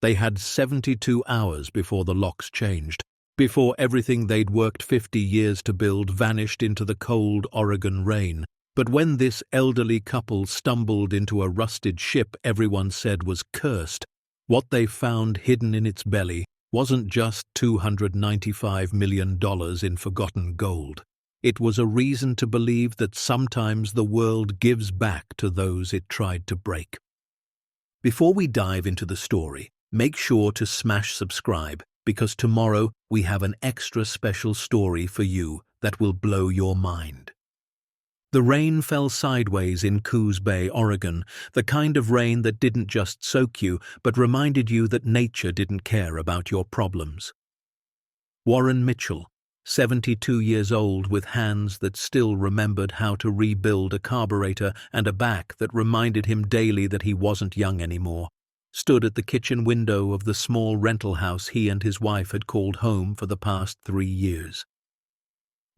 They had 72 hours before the locks changed, before everything they'd worked 50 years to build vanished into the cold Oregon rain. But when this elderly couple stumbled into a rusted ship everyone said was cursed, what they found hidden in its belly wasn't just $295 million in forgotten gold. It was a reason to believe that sometimes the world gives back to those it tried to break. Before we dive into the story, make sure to smash subscribe, because tomorrow we have an extra special story for you that will blow your mind. The rain fell sideways in Coos Bay, Oregon, the kind of rain that didn't just soak you, but reminded you that nature didn't care about your problems. Warren Mitchell, 72 years old with hands that still remembered how to rebuild a carburetor and a back that reminded him daily that he wasn't young anymore, stood at the kitchen window of the small rental house he and his wife had called home for the past 3 years.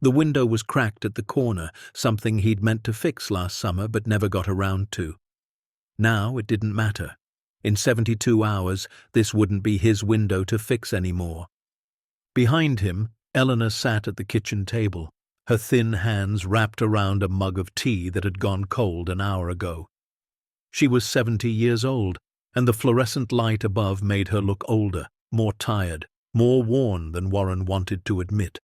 The window was cracked at the corner, something he'd meant to fix last summer but never got around to. Now it didn't matter. In 72 hours, this wouldn't be his window to fix anymore. Behind him, Eleanor sat at the kitchen table, her thin hands wrapped around a mug of tea that had gone cold an hour ago. She was 70 years old, and the fluorescent light above made her look older, more tired, more worn than Warren wanted to admit.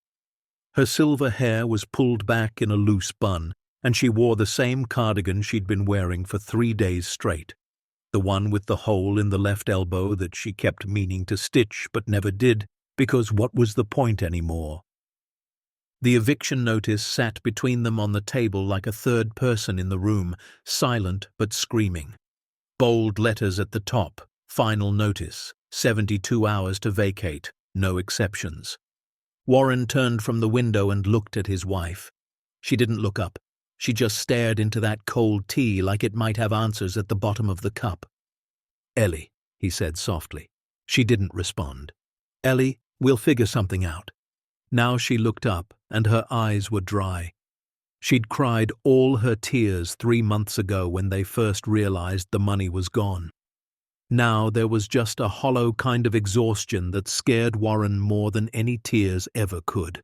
Her silver hair was pulled back in a loose bun, and she wore the same cardigan she'd been wearing for 3 days straight, the one with the hole in the left elbow that she kept meaning to stitch but never did, because what was the point anymore? The eviction notice sat between them on the table like a third person in the room, silent but screaming. Bold letters at the top, final notice, 72 hours to vacate, no exceptions. Warren turned from the window and looked at his wife. She didn't look up. She just stared into that cold tea like it might have answers at the bottom of the cup. "Ellie," he said softly. She didn't respond. "Ellie, we'll figure something out." Now she looked up, and her eyes were dry. She'd cried all her tears 3 months ago when they first realized the money was gone. Now there was just a hollow kind of exhaustion that scared Warren more than any tears ever could.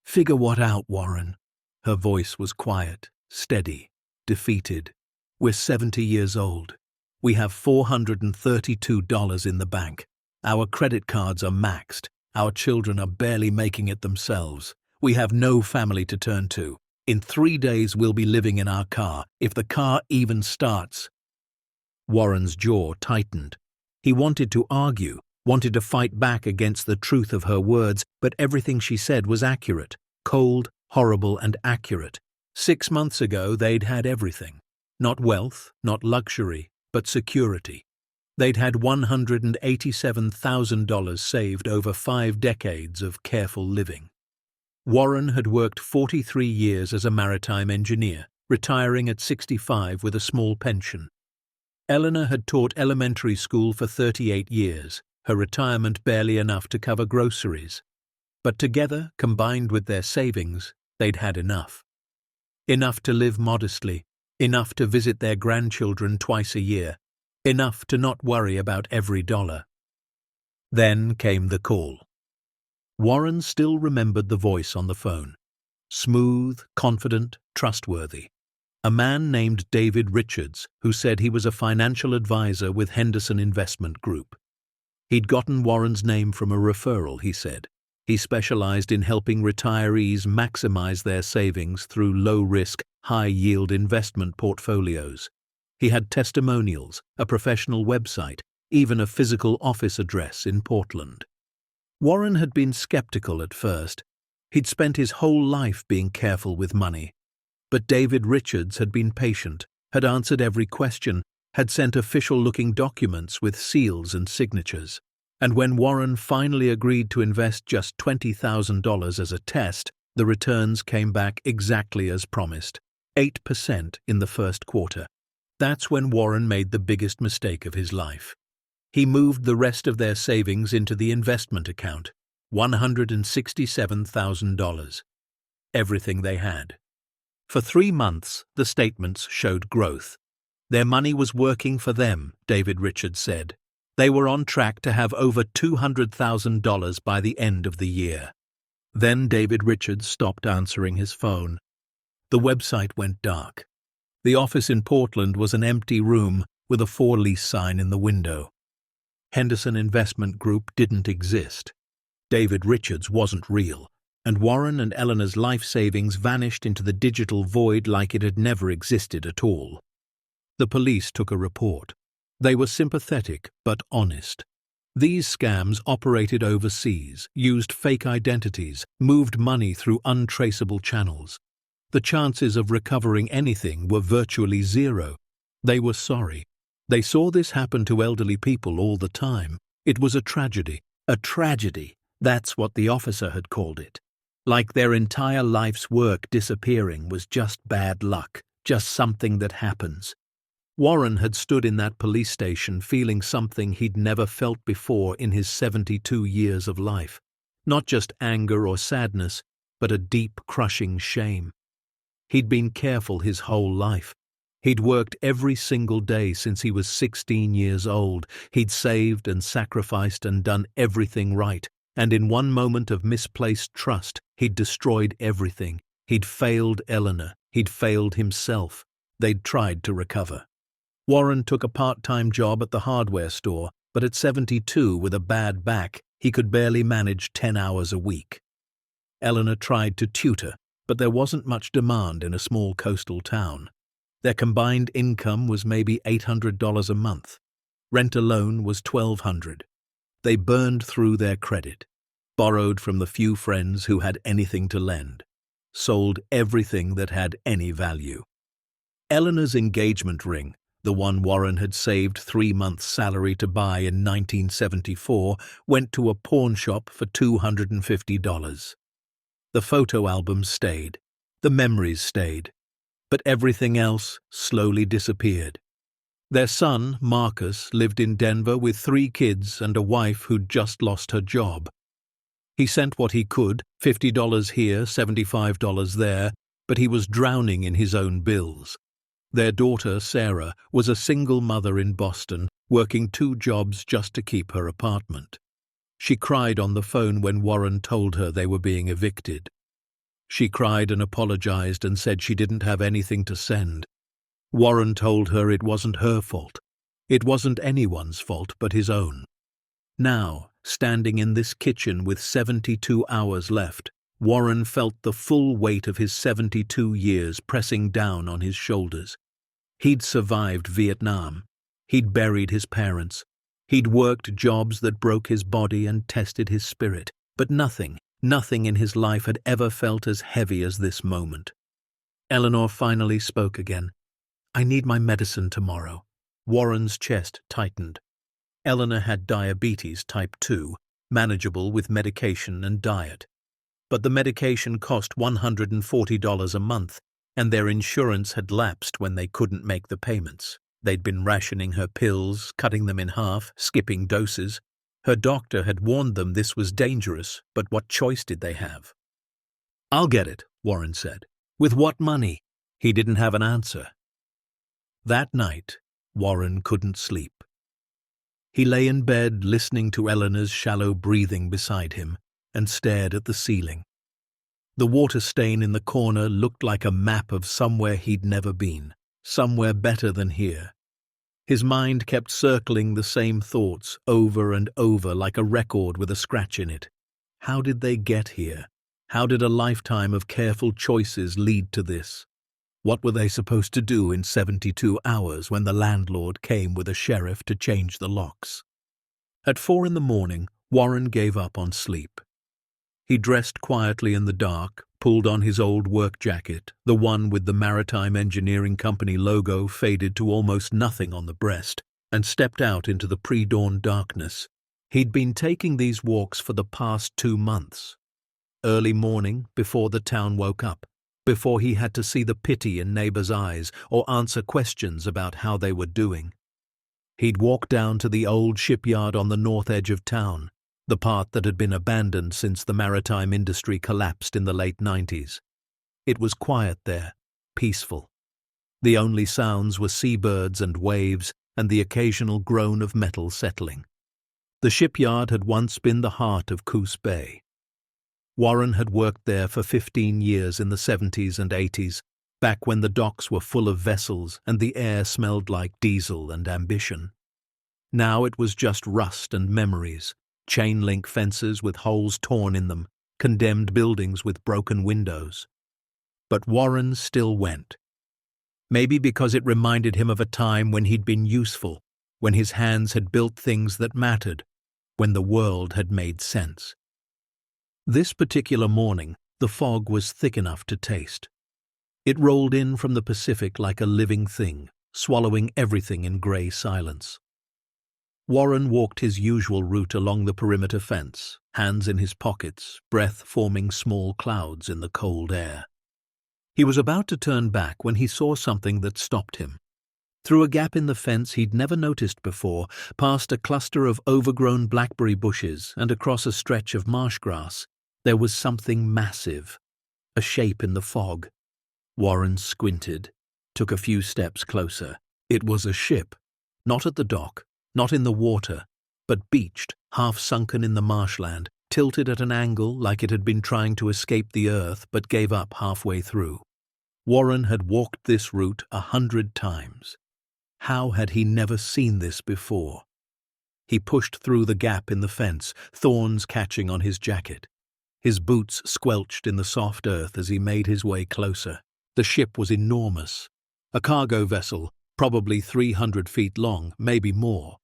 "Figure what out, Warren?" Her voice was quiet, steady, defeated. "We're 70 years old. We have $432 in the bank. Our credit cards are maxed. Our children are barely making it themselves. We have no family to turn to. In 3 days we'll be living in our car, if the car even starts." Warren's jaw tightened. He wanted to argue, wanted to fight back against the truth of her words, but everything she said was accurate, cold, horrible, and accurate. 6 months ago they'd had everything. Not wealth, not luxury, but security. They'd had $187,000 saved over 5 decades of careful living. Warren had worked 43 years as a maritime engineer, retiring at 65 with a small pension. Eleanor had taught elementary school for 38 years, her retirement barely enough to cover groceries. But together, combined with their savings, they'd had enough. Enough to live modestly, enough to visit their grandchildren twice a year, enough to not worry about every dollar. Then came the call. Warren still remembered the voice on the phone. Smooth, confident, trustworthy. A man named David Richards, who said he was a financial advisor with Henderson Investment Group. He'd gotten Warren's name from a referral, he said. He specialized in helping retirees maximize their savings through low-risk, high-yield investment portfolios. He had testimonials, a professional website, even a physical office address in Portland. Warren had been skeptical at first. He'd spent his whole life being careful with money. But David Richards had been patient, had answered every question, had sent official-looking documents with seals and signatures. And when Warren finally agreed to invest just $20,000 as a test, the returns came back exactly as promised, 8% in the first quarter. That's when Warren made the biggest mistake of his life. He moved the rest of their savings into the investment account, $167,000. Everything they had. For 3 months, the statements showed growth. Their money was working for them, David Richards said. They were on track to have over $200,000 by the end of the year. Then David Richards stopped answering his phone. The website went dark. The office in Portland was an empty room with a for lease sign in the window. Henderson Investment Group didn't exist. David Richards wasn't real, and Warren and Eleanor's life savings vanished into the digital void like it had never existed at all. The police took a report. They were sympathetic but honest. These scams operated overseas, used fake identities, moved money through untraceable channels. The chances of recovering anything were virtually zero. They were sorry. They saw this happen to elderly people all the time. It was a tragedy. A tragedy. That's what the officer had called it. Like their entire life's work disappearing was just bad luck, just something that happens. Warren had stood in that police station feeling something he'd never felt before in his 72 years of life. Not just anger or sadness, but a deep, crushing shame. He'd been careful his whole life. He'd worked every single day since he was 16 years old. He'd saved and sacrificed and done everything right. And in one moment of misplaced trust, he'd destroyed everything. He'd failed Eleanor. He'd failed himself. They'd tried to recover. Warren took a part-time job at the hardware store, but at 72, with a bad back, he could barely manage 10 hours a week. Eleanor tried to tutor, but there wasn't much demand in a small coastal town. Their combined income was maybe $800 a month. Rent alone was $1,200. They burned through their credit, borrowed from the few friends who had anything to lend, sold everything that had any value. Eleanor's engagement ring, the one Warren had saved 3 months' salary to buy in 1974, went to a pawn shop for $250. The photo albums stayed, the memories stayed, but everything else slowly disappeared. Their son, Marcus, lived in Denver with 3 kids and a wife who'd just lost her job. He sent what he could, $50 here, $75 there, but he was drowning in his own bills. Their daughter, Sarah, was a single mother in Boston, working 2 jobs just to keep her apartment. She cried on the phone when Warren told her they were being evicted. She cried and apologized and said she didn't have anything to send. Warren told her it wasn't her fault. It wasn't anyone's fault but his own. Now, standing in this kitchen with 72 hours left, Warren felt the full weight of his 72 years pressing down on his shoulders. He'd survived Vietnam. He'd buried his parents. He'd worked jobs that broke his body and tested his spirit, but nothing in his life had ever felt as heavy as this moment. Eleanor finally spoke again. "I need my medicine tomorrow." Warren's chest tightened. Eleanor had diabetes type 2, manageable with medication and diet. But the medication cost $140 a month, and their insurance had lapsed when they couldn't make the payments. They'd been rationing her pills, cutting them in half, skipping doses. Her doctor had warned them this was dangerous, but what choice did they have? "I'll get it," Warren said. "With what money?" He didn't have an answer. That night, Warren couldn't sleep. He lay in bed listening to Eleanor's shallow breathing beside him and stared at the ceiling. The water stain in the corner looked like a map of somewhere he'd never been, somewhere better than here. His mind kept circling the same thoughts over and over like a record with a scratch in it. How did they get here? How did a lifetime of careful choices lead to this? What were they supposed to do in 72 hours when the landlord came with a sheriff to change the locks? At 4 a.m, Warren gave up on sleep. He dressed quietly in the dark, pulled on his old work jacket, the one with the Maritime Engineering Company logo faded to almost nothing on the breast, and stepped out into the pre-dawn darkness. He'd been taking these walks for the past 2 months. Early morning, before the town woke up, before he had to see the pity in neighbors' eyes or answer questions about how they were doing. He'd walk down to the old shipyard on the north edge of town, the part that had been abandoned since the maritime industry collapsed in the late 90s. It was quiet there, peaceful. The only sounds were seabirds and waves, and the occasional groan of metal settling. The shipyard had once been the heart of Coos Bay. Warren had worked there for 15 years in the 70s and 80s, back when the docks were full of vessels and the air smelled like diesel and ambition. Now it was just rust and memories, chain-link fences with holes torn in them, condemned buildings with broken windows. But Warren still went. Maybe because it reminded him of a time when he'd been useful, when his hands had built things that mattered, when the world had made sense. This particular morning, the fog was thick enough to taste. It rolled in from the Pacific like a living thing, swallowing everything in grey silence. Warren walked his usual route along the perimeter fence, hands in his pockets, breath forming small clouds in the cold air. He was about to turn back when he saw something that stopped him. Through a gap in the fence he'd never noticed before, past a cluster of overgrown blackberry bushes and across a stretch of marsh grass, there was something massive, a shape in the fog. Warren squinted, took a few steps closer. It was a ship, not at the dock, not in the water, but beached, half-sunken in the marshland, tilted at an angle like it had been trying to escape the earth but gave up halfway through. Warren had walked this route 100 times. How had he never seen this before? He pushed through the gap in the fence, thorns catching on his jacket. His boots squelched in the soft earth as he made his way closer. The ship was enormous. A cargo vessel, probably 300 feet long, maybe more.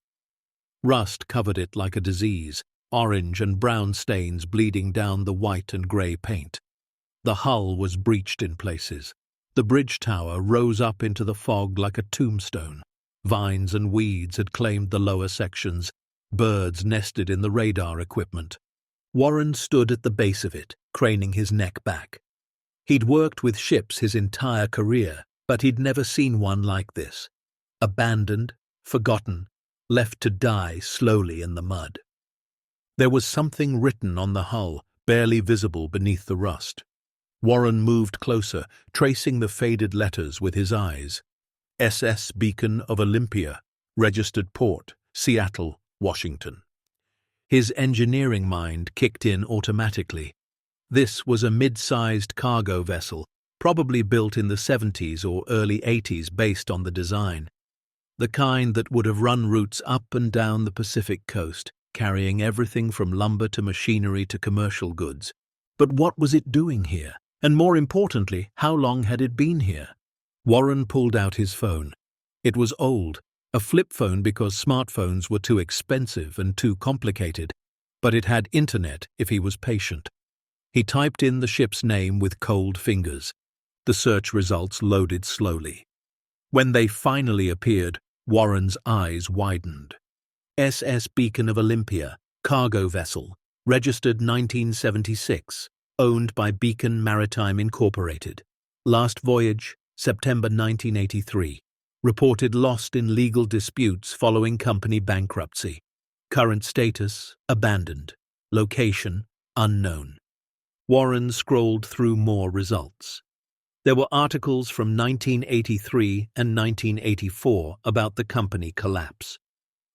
Rust covered it like a disease, orange and brown stains bleeding down the white and grey paint. The hull was breached in places. The bridge tower rose up into the fog like a tombstone. Vines and weeds had claimed the lower sections. Birds nested in the radar equipment. Warren stood at the base of it, craning his neck back. He'd worked with ships his entire career, but he'd never seen one like this. Abandoned, forgotten, left to die slowly in the mud. There was something written on the hull, barely visible beneath the rust. Warren moved closer, tracing the faded letters with his eyes. SS Beacon of Olympia, registered port, Seattle, Washington. His engineering mind kicked in automatically. This was a mid-sized cargo vessel, probably built in the 70s or early 80s based on the design. The kind that would have run routes up and down the Pacific coast, carrying everything from lumber to machinery to commercial goods. But what was it doing here? And more importantly, how long had it been here? Warren pulled out his phone. It was old, a flip phone because smartphones were too expensive and too complicated, but it had internet if he was patient. He typed in the ship's name with cold fingers. The search results loaded slowly. When they finally appeared, Warren's eyes widened. SS Beacon of Olympia, cargo vessel, registered 1976, owned by Beacon Maritime Incorporated. Last voyage, September 1983. Reported lost in legal disputes following company bankruptcy. Current status, abandoned. Location, unknown. Warren scrolled through more results. There were articles from 1983 and 1984 about the company collapse.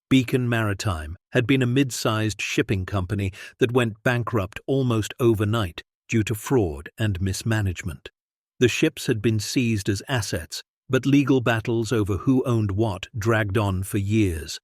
Beacon Maritime had been a mid-sized shipping company that went bankrupt almost overnight due to fraud and mismanagement. The ships had been seized as assets, but legal battles over who owned what dragged on for years.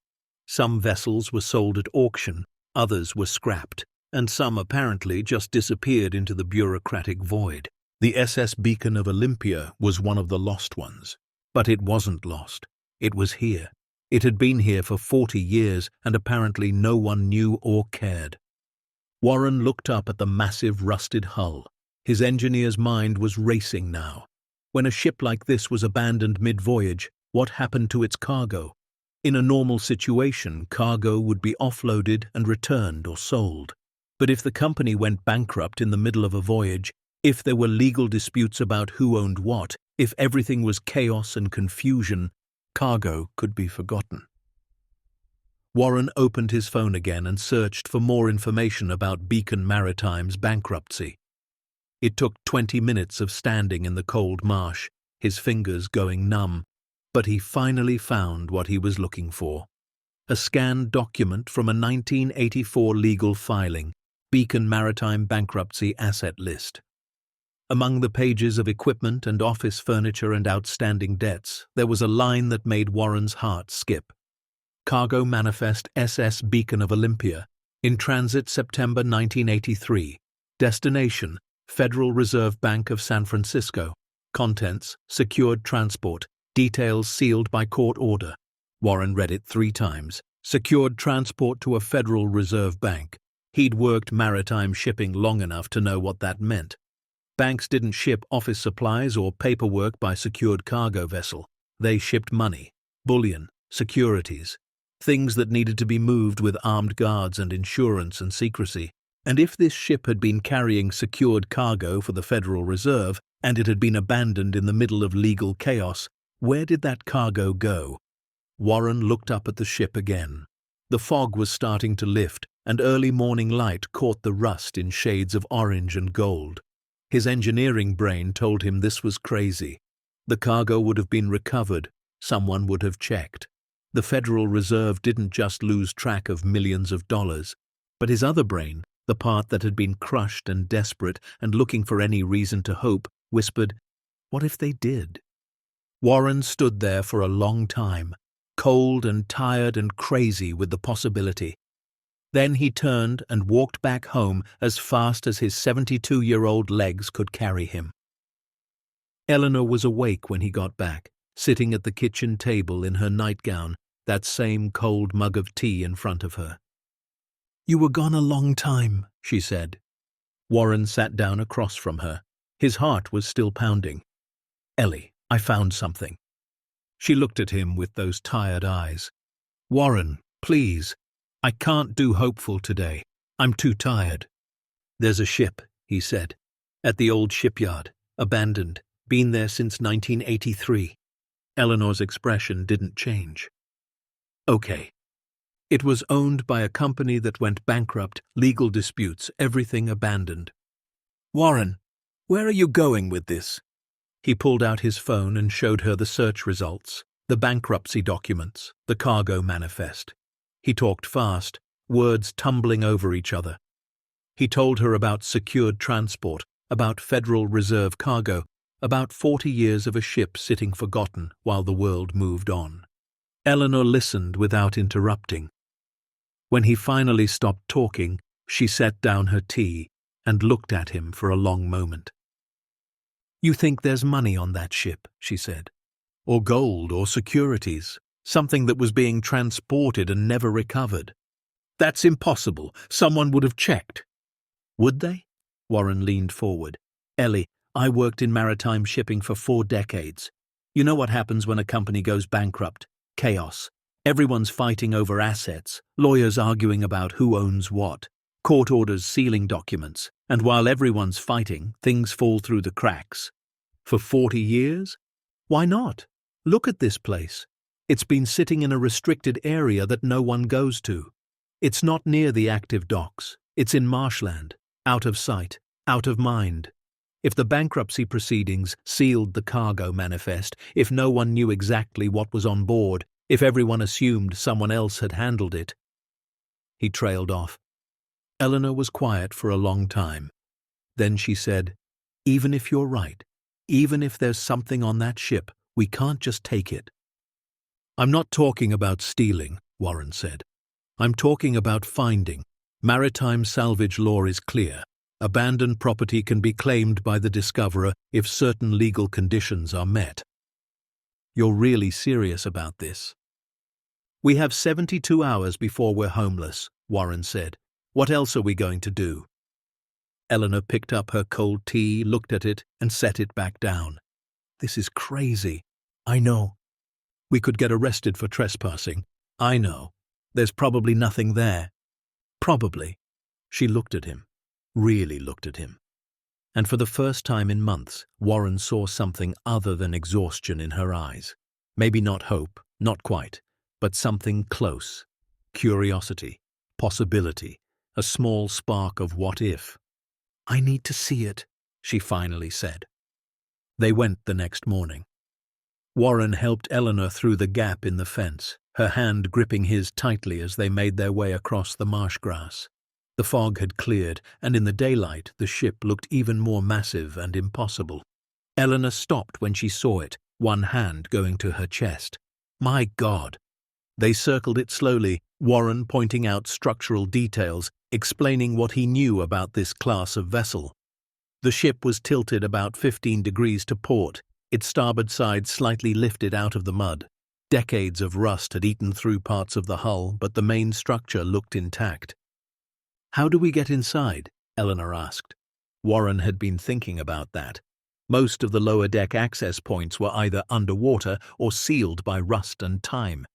Some vessels were sold at auction, others were scrapped, and some apparently just disappeared into the bureaucratic void. The SS Beacon of Olympia was one of the lost ones. But it wasn't lost. It was here. It had been here for 40 years, and apparently no one knew or cared. Warren looked up at the massive rusted hull. His engineer's mind was racing now. When a ship like this was abandoned mid-voyage, what happened to its cargo? In a normal situation, cargo would be offloaded and returned or sold. But if the company went bankrupt in the middle of a voyage, if there were legal disputes about who owned what, if everything was chaos and confusion, cargo could be forgotten. Warren opened his phone again and searched for more information about Beacon Maritime's bankruptcy. It took 20 minutes of standing in the cold marsh, his fingers going numb. But he finally found what he was looking for. A scanned document from a 1984 legal filing, Beacon Maritime Bankruptcy Asset List. Among the pages of equipment and office furniture and outstanding debts, there was a line that made Warren's heart skip. Cargo Manifest SS Beacon of Olympia, in transit September 1983. Destination, Federal Reserve Bank of San Francisco. Contents, secured transport. Details sealed by court order. Warren read it 3 times. Secured transport to a Federal Reserve Bank. He'd worked maritime shipping long enough to know what that meant. Banks didn't ship office supplies or paperwork by secured cargo vessel. They shipped money, bullion, securities, things that needed to be moved with armed guards and insurance and secrecy. And if this ship had been carrying secured cargo for the Federal Reserve, and it had been abandoned in the middle of legal chaos, where did that cargo go? Warren looked up at the ship again. The fog was starting to lift, and early morning light caught the rust in shades of orange and gold. His engineering brain told him this was crazy. The cargo would have been recovered. Someone would have checked. The Federal Reserve didn't just lose track of millions of dollars. But his other brain, the part that had been crushed and desperate and looking for any reason to hope, whispered, what if they did? Warren stood there for a long time, cold and tired and crazy with the possibility. Then he turned and walked back home as fast as his 72-year-old legs could carry him. Eleanor was awake when he got back, sitting at the kitchen table in her nightgown, that same cold mug of tea in front of her. "You were gone a long time," she said. Warren sat down across from her. His heart was still pounding. "Ellie, I found something." She looked at him with those tired eyes. "Warren, please. I can't do hopeful today. I'm too tired." "There's a ship," he said, "at the old shipyard, abandoned, been there since 1983. Eleanor's expression didn't change. "Okay. It was owned by a company that went bankrupt, legal disputes, everything abandoned." "Warren, where are you going with this?" He pulled out his phone and showed her the search results, the bankruptcy documents, the cargo manifest. He talked fast, words tumbling over each other. He told her about secured transport, about Federal Reserve cargo, about 40 years of a ship sitting forgotten while the world moved on. Eleanor listened without interrupting. When he finally stopped talking, she set down her tea and looked at him for a long moment. "You think there's money on that ship," she said. "Or gold or securities, something that was being transported and never recovered." "That's impossible. Someone would have checked." "Would they?" Warren leaned forward. "Ellie, I worked in maritime shipping for 4 decades. You know what happens when a company goes bankrupt? Chaos. Everyone's fighting over assets, lawyers arguing about who owns what, court orders sealing documents, and while everyone's fighting, things fall through the cracks. For 40 years? Why not? Look at this place. It's been sitting in a restricted area that no one goes to. It's not near the active docks. It's in marshland, out of sight, out of mind. If the bankruptcy proceedings sealed the cargo manifest, if no one knew exactly what was on board, if everyone assumed someone else had handled it." He trailed off. Eleanor was quiet for a long time. Then she said, "Even if you're right, even if there's something on that ship, we can't just take it." "I'm not talking about stealing," Warren said. "I'm talking about finding. Maritime salvage law is clear. Abandoned property can be claimed by the discoverer if certain legal conditions are met." "You're really serious about this?" "We have 72 hours before we're homeless," Warren said. "What else are we going to do?" Eleanor picked up her cold tea, looked at it, and set it back down. "This is crazy." "I know. We could get arrested for trespassing." "I know. There's probably nothing there." "Probably." She looked at him, really looked at him. And for the first time in months, Warren saw something other than exhaustion in her eyes. Maybe not hope, not quite, but something close. Curiosity, possibility, a small spark of what if. "I need to see it," she finally said. They went the next morning. Warren helped Eleanor through the gap in the fence, her hand gripping his tightly as they made their way across the marsh grass. The fog had cleared, and in the daylight the ship looked even more massive and impossible. Eleanor stopped when she saw it, one hand going to her chest. My God! They circled it slowly, Warren pointing out structural details, explaining what he knew about this class of vessel. The ship was tilted about 15 degrees to port, its starboard side slightly lifted out of the mud. Decades of rust had eaten through parts of the hull, but the main structure looked intact. How do we get inside? Eleanor asked. Warren had been thinking about that. Most of the lower deck access points were either underwater or sealed by rust and time.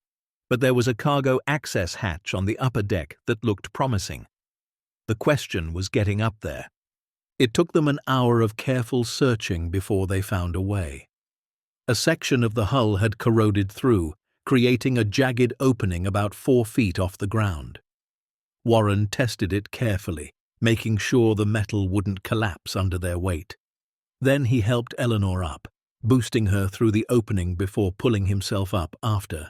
But there was a cargo access hatch on the upper deck that looked promising. The question was getting up there. It took them an hour of careful searching before they found a way. A section of the hull had corroded through, creating a jagged opening about 4 feet off the ground. Warren tested it carefully, making sure the metal wouldn't collapse under their weight. Then he helped Eleanor up, boosting her through the opening before pulling himself up after.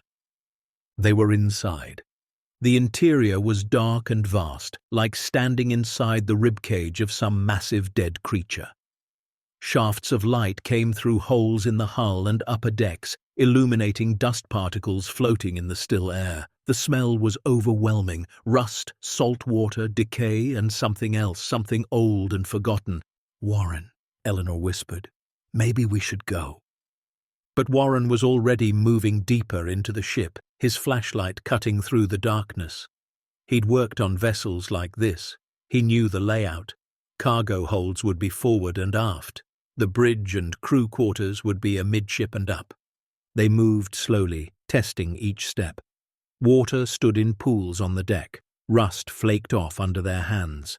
They were inside. The interior was dark and vast, like standing inside the ribcage of some massive dead creature. Shafts of light came through holes in the hull and upper decks, illuminating dust particles floating in the still air. The smell was overwhelming: rust, salt water, decay, and something else, something old and forgotten. Warren, Eleanor whispered, maybe we should go. But Warren was already moving deeper into the ship, his flashlight cutting through the darkness. He'd worked on vessels like this. He knew the layout. Cargo holds would be forward and aft. The bridge and crew quarters would be amidship and up. They moved slowly, testing each step. Water stood in pools on the deck. Rust flaked off under their hands.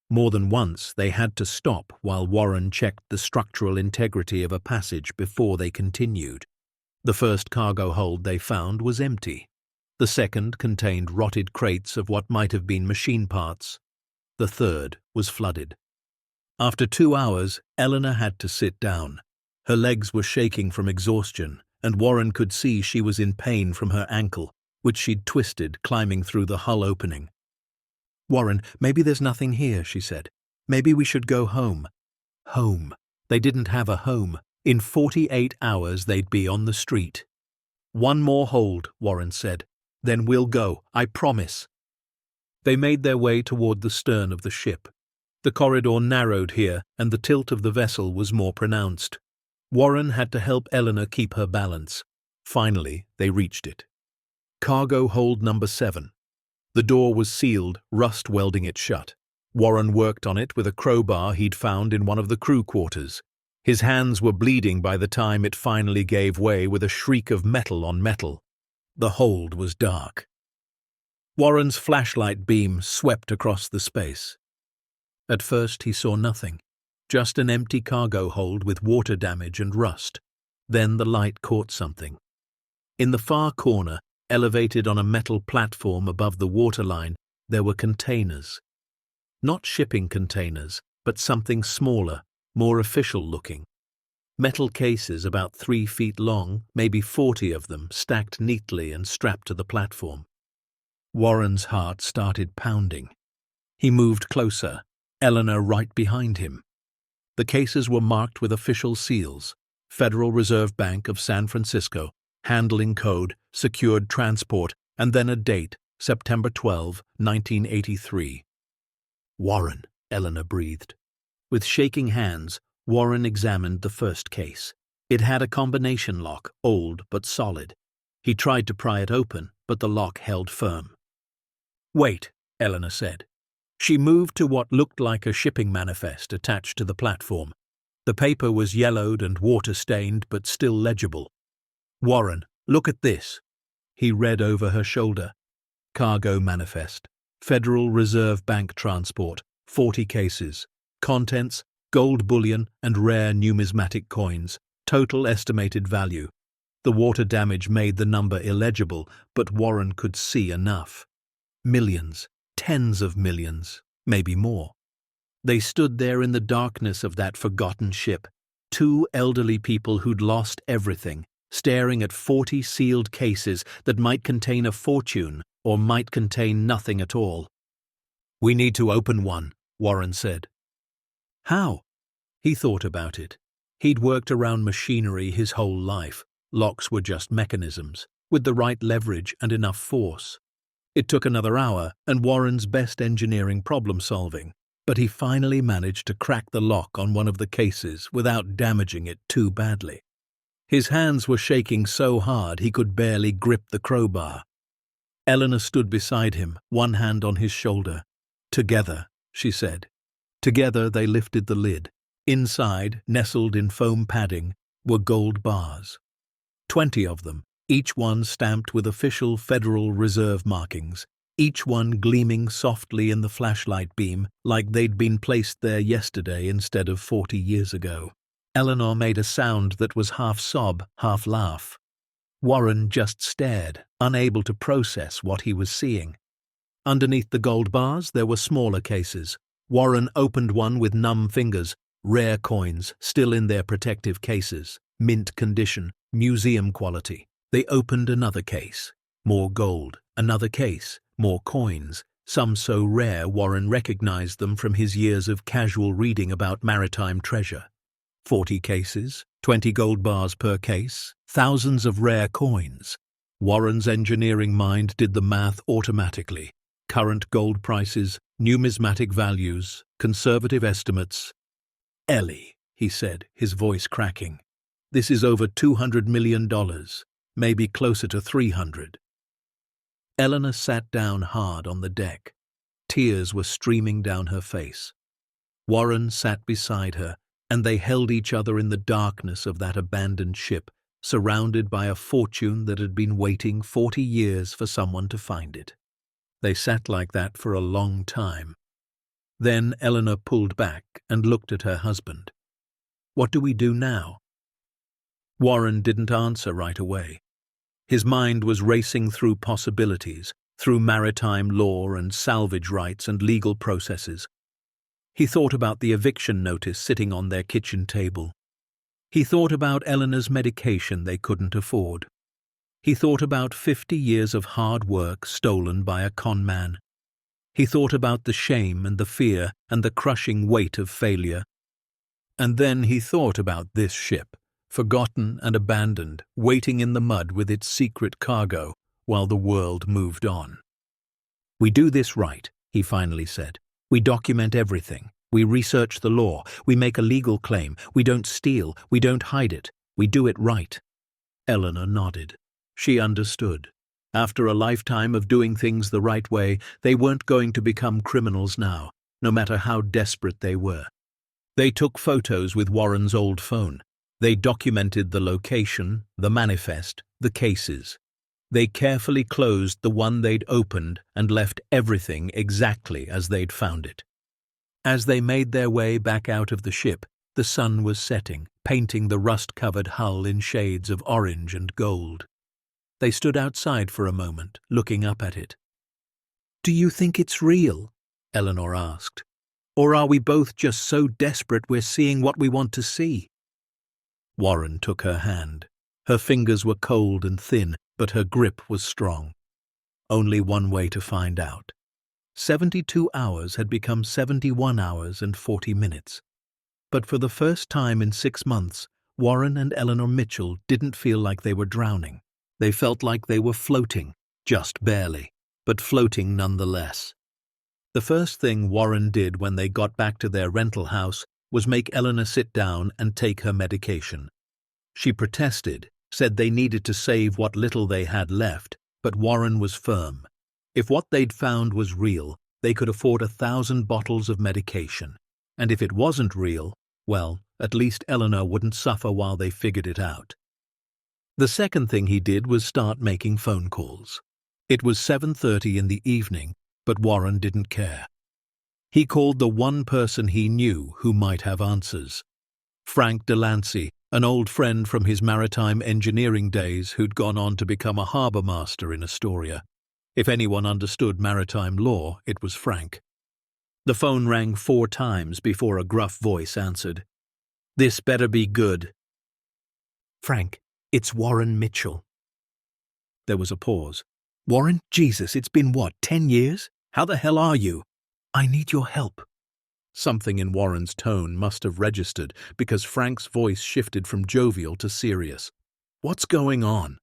More than once they had to stop while Warren checked the structural integrity of a passage before they continued. The first cargo hold they found was empty. The second contained rotted crates of what might have been machine parts. The third was flooded. After 2 hours, Eleanor had to sit down. Her legs were shaking from exhaustion, and Warren could see she was in pain from her ankle, which she'd twisted climbing through the hull opening. Warren, maybe there's nothing here, she said. Maybe we should go home. Home. They didn't have a home. In 48 hours they'd be on the street. One more hold, Warren said. Then we'll go, I promise. They made their way toward the stern of the ship. The corridor narrowed here, and the tilt of the vessel was more pronounced. Warren had to help Eleanor keep her balance. Finally, they reached it. Cargo hold number 7. The door was sealed, rust welding it shut. Warren worked on it with a crowbar he'd found in one of the crew quarters. His hands were bleeding by the time it finally gave way with a shriek of metal on metal. The hold was dark. Warren's flashlight beam swept across the space. At first he saw nothing, just an empty cargo hold with water damage and rust. Then the light caught something. In the far corner, elevated on a metal platform above the waterline, there were containers. Not shipping containers, but something smaller, more official-looking. Metal cases about 3 feet long, maybe 40 of them, stacked neatly and strapped to the platform. Warren's heart started pounding. He moved closer, Eleanor right behind him. The cases were marked with official seals: Federal Reserve Bank of San Francisco, handling code, secured transport, and then a date, September 12, 1983. Warren, Eleanor breathed. With shaking hands, Warren examined the first case. It had a combination lock, old but solid. He tried to pry it open, but the lock held firm. Wait, Eleanor said. She moved to what looked like a shipping manifest attached to the platform. The paper was yellowed and water-stained, but still legible. Warren, look at this. He read over her shoulder. Cargo manifest. Federal Reserve Bank transport. 40 cases. Contents, gold bullion and rare numismatic coins. Total estimated value. The water damage made the number illegible, but Warren could see enough. Millions, tens of millions, maybe more. They stood there in the darkness of that forgotten ship, 2 elderly people who'd lost everything, staring at 40 sealed cases that might contain a fortune or might contain nothing at all. "We need to open one," Warren said. "How?" He thought about it. He'd worked around machinery his whole life. Locks were just mechanisms, with the right leverage and enough force. It took another hour and Warren's best engineering problem-solving, but he finally managed to crack the lock on one of the cases without damaging it too badly. His hands were shaking so hard he could barely grip the crowbar. Eleanor stood beside him, one hand on his shoulder. "Together," she said. Together they lifted the lid. Inside, nestled in foam padding, were gold bars. 20 of them, each one stamped with official Federal Reserve markings, each one gleaming softly in the flashlight beam like they'd been placed there yesterday instead of 40 years ago. Eleanor made a sound that was half sob, half laugh. Warren just stared, unable to process what he was seeing. Underneath the gold bars there were smaller cases. Warren opened one with numb fingers, rare coins still in their protective cases, mint condition, museum quality. They opened another case. More gold, another case, more coins, some so rare Warren recognized them from his years of casual reading about maritime treasure. 40 cases, 20 gold bars per case, thousands of rare coins. Warren's engineering mind did the math automatically. Current gold prices, numismatic values, conservative estimates. "Ellie," he said, his voice cracking. "This is over $200 million, maybe closer to 300. Eleanor sat down hard on the deck. Tears were streaming down her face. Warren sat beside her, and they held each other in the darkness of that abandoned ship, surrounded by a fortune that had been waiting 40 years for someone to find it. They sat like that for a long time. Then Eleanor pulled back and looked at her husband. "What do we do now?" Warren didn't answer right away. His mind was racing through possibilities, through maritime law and salvage rights and legal processes. He thought about the eviction notice sitting on their kitchen table. He thought about Eleanor's medication they couldn't afford. He thought about 50 years of hard work stolen by a con man. He thought about the shame and the fear and the crushing weight of failure. And then he thought about this ship, forgotten and abandoned, waiting in the mud with its secret cargo while the world moved on. "We do this right," he finally said. "We document everything. We research the law. We make a legal claim. We don't steal. We don't hide it. We do it right." Eleanor nodded. She understood. After a lifetime of doing things the right way, they weren't going to become criminals now, no matter how desperate they were. They took photos with Warren's old phone. They documented the location, the manifest, the cases. They carefully closed the one they'd opened and left everything exactly as they'd found it. As they made their way back out of the ship, the sun was setting, painting the rust-covered hull in shades of orange and gold. They stood outside for a moment, looking up at it. "Do you think it's real?" Eleanor asked. "Or are we both just so desperate we're seeing what we want to see?" Warren took her hand. Her fingers were cold and thin, but her grip was strong. Only one way to find out. 72 hours had become 71 hours and 40 minutes. But for the first time in 6 months, Warren and Eleanor Mitchell didn't feel like they were drowning. They felt like they were floating, just barely, but floating nonetheless. The first thing Warren did when they got back to their rental house was make Eleanor sit down and take her medication. She protested, said they needed to save what little they had left, but Warren was firm. If what they'd found was real, they could afford 1,000 bottles of medication. And if it wasn't real, well, at least Eleanor wouldn't suffer while they figured it out. The second thing he did was start making phone calls. It was 7:30 in the evening, but Warren didn't care. He called the one person he knew who might have answers. Frank Delancey, an old friend from his maritime engineering days who'd gone on to become a harbour master in Astoria. If anyone understood maritime law, it was Frank. The phone rang 4 times before a gruff voice answered. "This better be good." "Frank, It's Warren Mitchell. There was a pause. Warren, Jesus, it's been what, 10 years? How the hell are you? I need your help. Something in Warren's tone must have registered because Frank's voice shifted from jovial to serious. What's going on?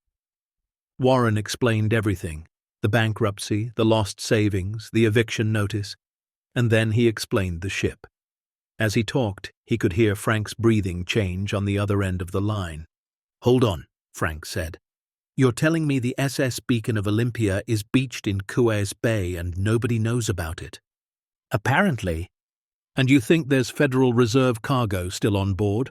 Warren explained everything. The bankruptcy, the lost savings, the eviction notice. And then he explained the ship. As he talked, he could hear Frank's breathing change on the other end of the line. Hold on, Frank said. You're telling me the SS Beacon of Olympia is beached in Kues Bay and nobody knows about it? Apparently. And you think there's Federal Reserve cargo still on board?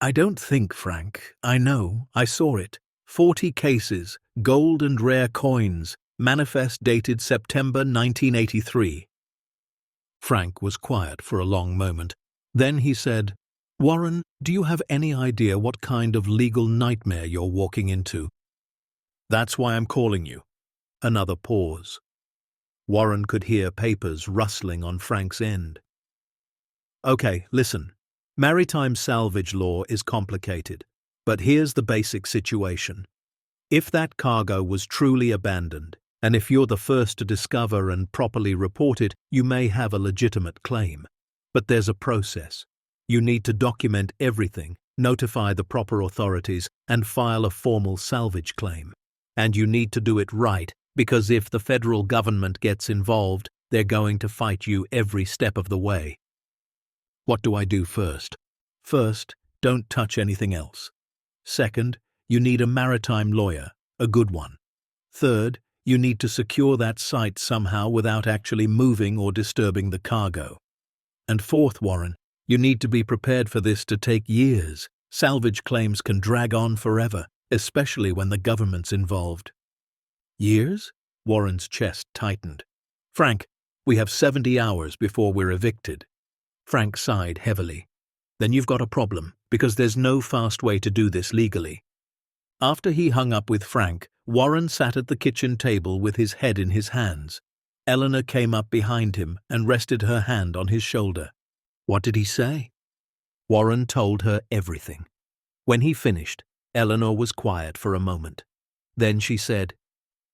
I don't think, Frank. I know. I saw it. 40 cases, gold and rare coins, manifest dated September 1983. Frank was quiet for a long moment. Then he said, Warren, do you have any idea what kind of legal nightmare you're walking into? That's why I'm calling you. Another pause. Warren could hear papers rustling on Frank's end. Okay, listen. Maritime salvage law is complicated, but here's the basic situation. If that cargo was truly abandoned, and if you're the first to discover and properly report it, you may have a legitimate claim. But there's a process. You need to document everything, notify the proper authorities, and file a formal salvage claim. And you need to do it right, because if the federal government gets involved, they're going to fight you every step of the way. What do I do first? First, don't touch anything else. Second, you need a maritime lawyer, a good one. Third, you need to secure that site somehow without actually moving or disturbing the cargo. And fourth, Warren, you need to be prepared for this to take years. Salvage claims can drag on forever, especially when the government's involved. Years? Warren's chest tightened. Frank, we have 70 hours before we're evicted. Frank sighed heavily. Then you've got a problem, because there's no fast way to do this legally. After he hung up with Frank, Warren sat at the kitchen table with his head in his hands. Eleanor came up behind him and rested her hand on his shoulder. What did he say? Warren told her everything. When he finished, Eleanor was quiet for a moment. Then she said,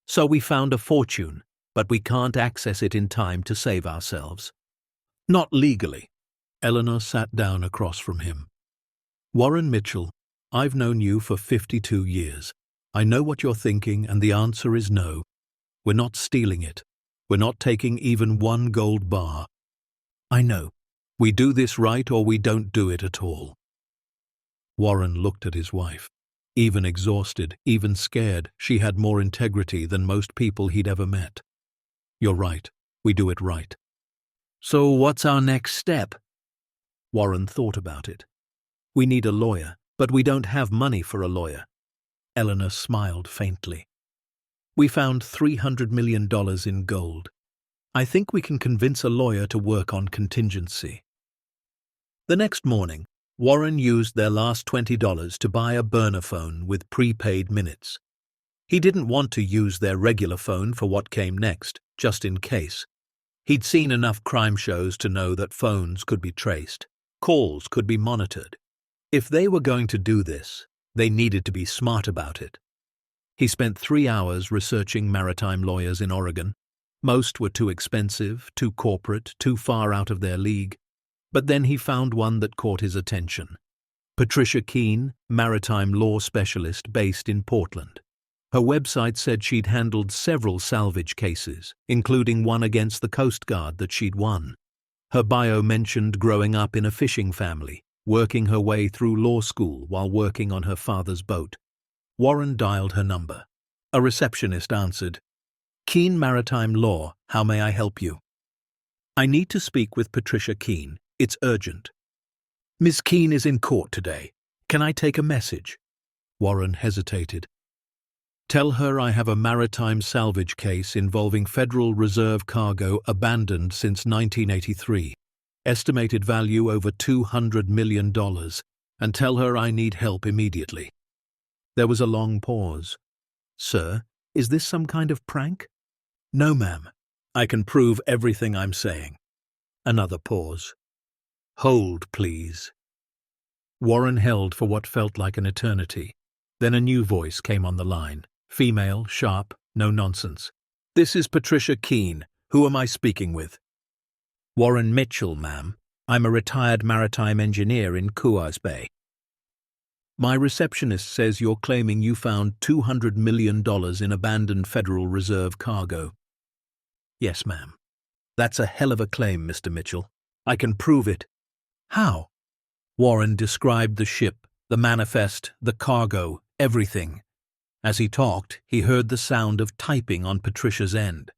So we found a fortune, but we can't access it in time to save ourselves. Not legally. Eleanor sat down across from him. Warren Mitchell, I've known you for 52 years. I know what you're thinking, and the answer is no. We're not stealing it. We're not taking even one gold bar. I know. We do this right or we don't do it at all. Warren looked at his wife. Even exhausted, even scared, she had more integrity than most people he'd ever met. You're right. We do it right. So what's our next step? Warren thought about it. We need a lawyer, but we don't have money for a lawyer. Eleanor smiled faintly. We found $300 million in gold. I think we can convince a lawyer to work on contingency. The next morning, Warren used their last $20 to buy a burner phone with prepaid minutes. He didn't want to use their regular phone for what came next, just in case. He'd seen enough crime shows to know that phones could be traced. Calls could be monitored. If they were going to do this, they needed to be smart about it. He spent 3 hours researching maritime lawyers in Oregon. Most were too expensive, too corporate, too far out of their league. But then he found one that caught his attention. Patricia Keene, maritime law specialist based in Portland. Her website said she'd handled several salvage cases, including one against the Coast Guard that she'd won. Her bio mentioned growing up in a fishing family, working her way through law school while working on her father's boat. Warren dialed her number. A receptionist answered, Keene Maritime Law, how may I help you? I need to speak with Patricia Keene. It's urgent. Miss Keene is in court today. Can I take a message? Warren hesitated. Tell her I have a maritime salvage case involving Federal Reserve cargo abandoned since 1983. Estimated value over $200 million, and tell her I need help immediately. There was a long pause. Sir, is this some kind of prank? No, ma'am. I can prove everything I'm saying. Another pause. Hold, please. Warren held for what felt like an eternity. Then a new voice came on the line. Female, sharp, no nonsense. "This is Patricia Keene. Who am I speaking with?" "Warren Mitchell, ma'am. I'm a retired maritime engineer in Coos Bay." "My receptionist says you're claiming you found $200 million in abandoned Federal Reserve cargo." "Yes, ma'am." "That's a hell of a claim, Mr. Mitchell. I can prove it." "How?" Warren described the ship, the manifest, the cargo, everything. As he talked, he heard the sound of typing on Patricia's end.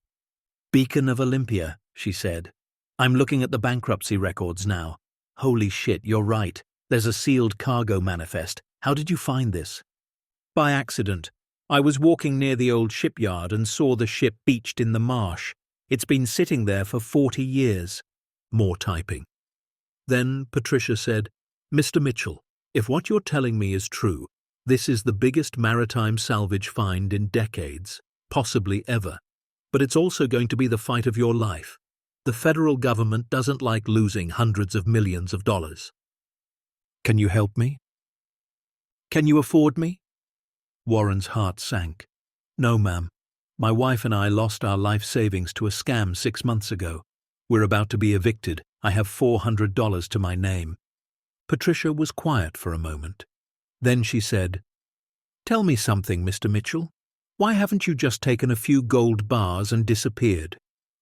"Beacon of Olympia," she said. "I'm looking at the bankruptcy records now. Holy shit, you're right. There's a sealed cargo manifest. How did you find this?" "By accident. I was walking near the old shipyard and saw the ship beached in the marsh. It's been sitting there for 40 years. More typing. Then Patricia said, "Mr. Mitchell, if what you're telling me is true, this is the biggest maritime salvage find in decades, possibly ever. But it's also going to be the fight of your life. The federal government doesn't like losing hundreds of millions of dollars. Can you help me? Can you afford me?" Warren's heart sank. "No, ma'am. My wife and I lost our life savings to a scam 6 months ago. We're about to be evicted. I have $400 to my name." Patricia was quiet for a moment. Then she said, "Tell me something, Mr. Mitchell. Why haven't you just taken a few gold bars and disappeared?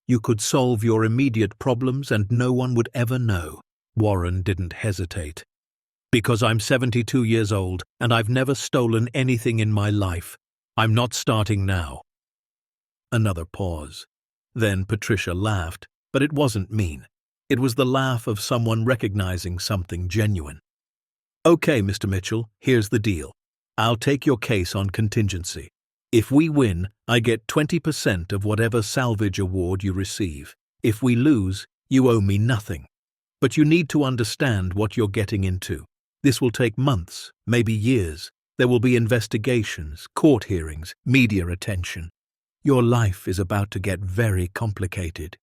You could solve your immediate problems and no one would ever know." Warren didn't hesitate. "Because I'm 72 years old and I've never stolen anything in my life. I'm not starting now." Another pause. Then Patricia laughed, but it wasn't mean. It was the laugh of someone recognizing something genuine. "Okay, Mr. Mitchell, here's the deal. I'll take your case on contingency. If we win, I get 20% of whatever salvage award you receive. If we lose, you owe me nothing. But you need to understand what you're getting into. This will take months, maybe years. There will be investigations, court hearings, media attention. Your life is about to get very complicated.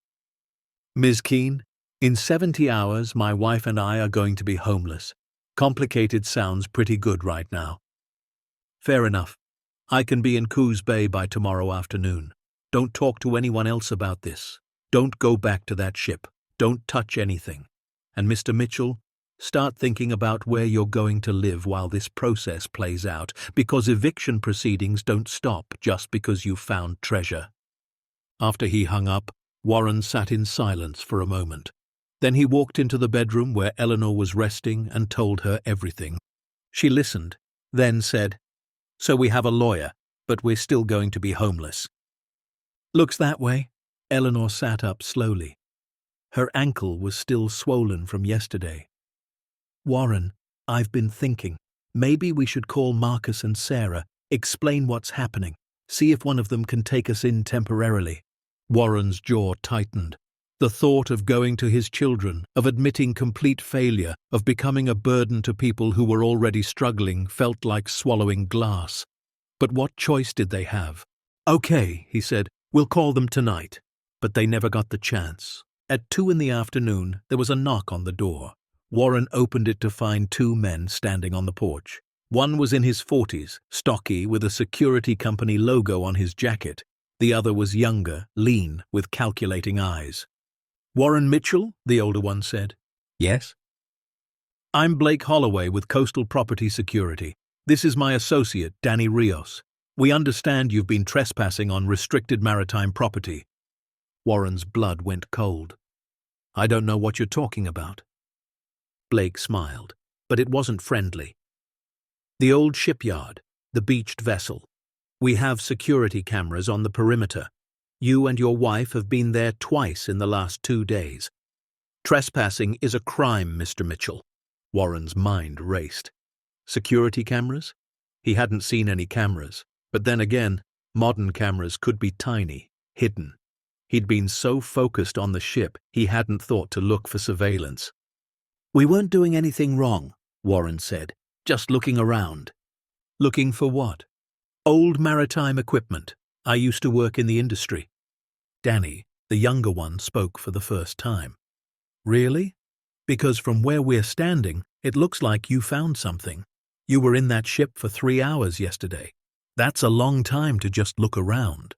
Ms. Keene, in 70 hours, my wife and I are going to be homeless. Complicated sounds pretty good right now." "Fair enough. I can be in Coos Bay by tomorrow afternoon. Don't talk to anyone else about this. Don't go back to that ship. Don't touch anything. And Mr. Mitchell, start thinking about where you're going to live while this process plays out, because eviction proceedings don't stop just because you found treasure." After he hung up, Warren sat in silence for a moment. Then he walked into the bedroom where Eleanor was resting and told her everything. She listened, then said, "So we have a lawyer, but we're still going to be homeless." "Looks that way." Eleanor sat up slowly. Her ankle was still swollen from yesterday. "Warren, I've been thinking. Maybe we should call Marcus and Sarah, explain what's happening, see if one of them can take us in temporarily." Warren's jaw tightened. The thought of going to his children, of admitting complete failure, of becoming a burden to people who were already struggling felt like swallowing glass. But what choice did they have? "Okay," he said, "we'll call them tonight." But they never got the chance. At 2 in the afternoon, there was a knock on the door. Warren opened it to find 2 men standing on the porch. One was in his 40s, stocky, with a security company logo on his jacket. The other was younger, lean, with calculating eyes. "Warren Mitchell?" the older one said. "Yes." "I'm Blake Holloway with Coastal Property Security. This is my associate, Danny Rios. We understand you've been trespassing on restricted maritime property." Warren's blood went cold. "I don't know what you're talking about." Blake smiled, but it wasn't friendly. "The old shipyard, the beached vessel. We have security cameras on the perimeter. You and your wife have been there twice in the last 2 days. Trespassing is a crime, Mr. Mitchell." Warren's mind raced. Security cameras? He hadn't seen any cameras, but then again, modern cameras could be tiny, hidden. He'd been so focused on the ship, he hadn't thought to look for surveillance. "We weren't doing anything wrong," Warren said, "just looking around." "Looking for what?" "Old maritime equipment. I used to work in the industry." Danny, the younger one, spoke for the first time. "Really? Because from where we're standing, it looks like you found something." You were in that ship for 3 hours yesterday. That's a long time to just look around.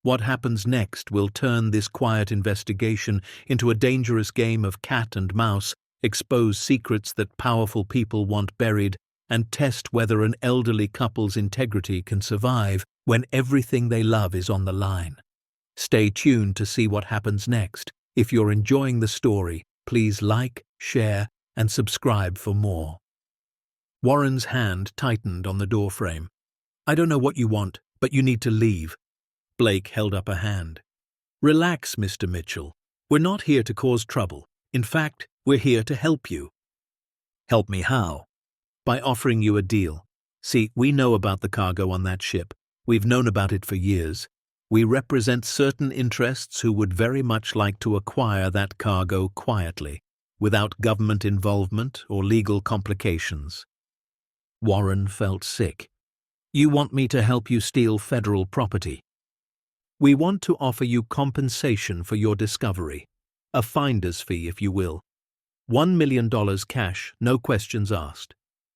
What happens next will turn this quiet investigation into a dangerous game of cat and mouse, expose secrets that powerful people want buried, and test whether an elderly couple's integrity can survive when everything they love is on the line. Stay tuned to see what happens next. If you're enjoying the story, please like, share, and subscribe for more. Warren's hand tightened on the doorframe. I don't know what you want, but you need to leave. Blake held up a hand. Relax, Mr. Mitchell. We're not here to cause trouble. In fact, we're here to help you. Help me how? By offering you a deal. See, we know about the cargo on that ship. We've known about it for years. We represent certain interests who would very much like to acquire that cargo quietly, without government involvement or legal complications. Warren felt sick. You want me to help you steal federal property? We want to offer you compensation for your discovery. A finder's fee, if you will. $1 million cash, no questions asked.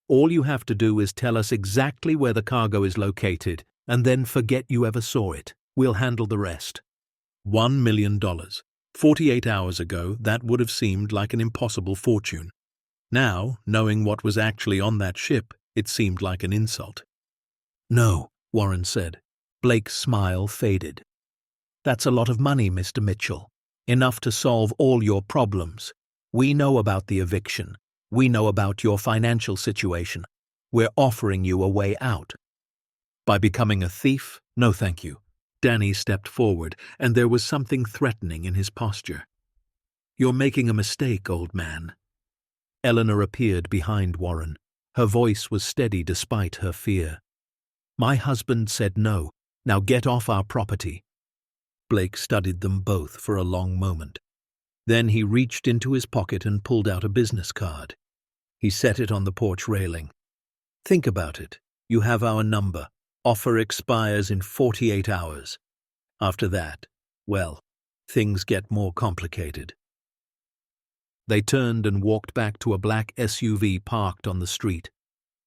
All you have to do is tell us exactly where the cargo is located, and then forget you ever saw it. We'll handle the rest. $1 million. 48 hours ago, that would have seemed like an impossible fortune. Now, knowing what was actually on that ship, it seemed like an insult. No, Warren said. Blake's smile faded. That's a lot of money, Mr. Mitchell. Enough to solve all your problems. We know about the eviction. We know about your financial situation. We're offering you a way out. By becoming a thief? No, thank you. Danny stepped forward, and there was something threatening in his posture. You're making a mistake, old man. Eleanor appeared behind Warren. Her voice was steady despite her fear. My husband said no. Now get off our property. Blake studied them both for a long moment. Then he reached into his pocket and pulled out a business card. He set it on the porch railing. Think about it. You have our number. Offer expires in 48 hours. After that, well, things get more complicated. They turned and walked back to a black SUV parked on the street.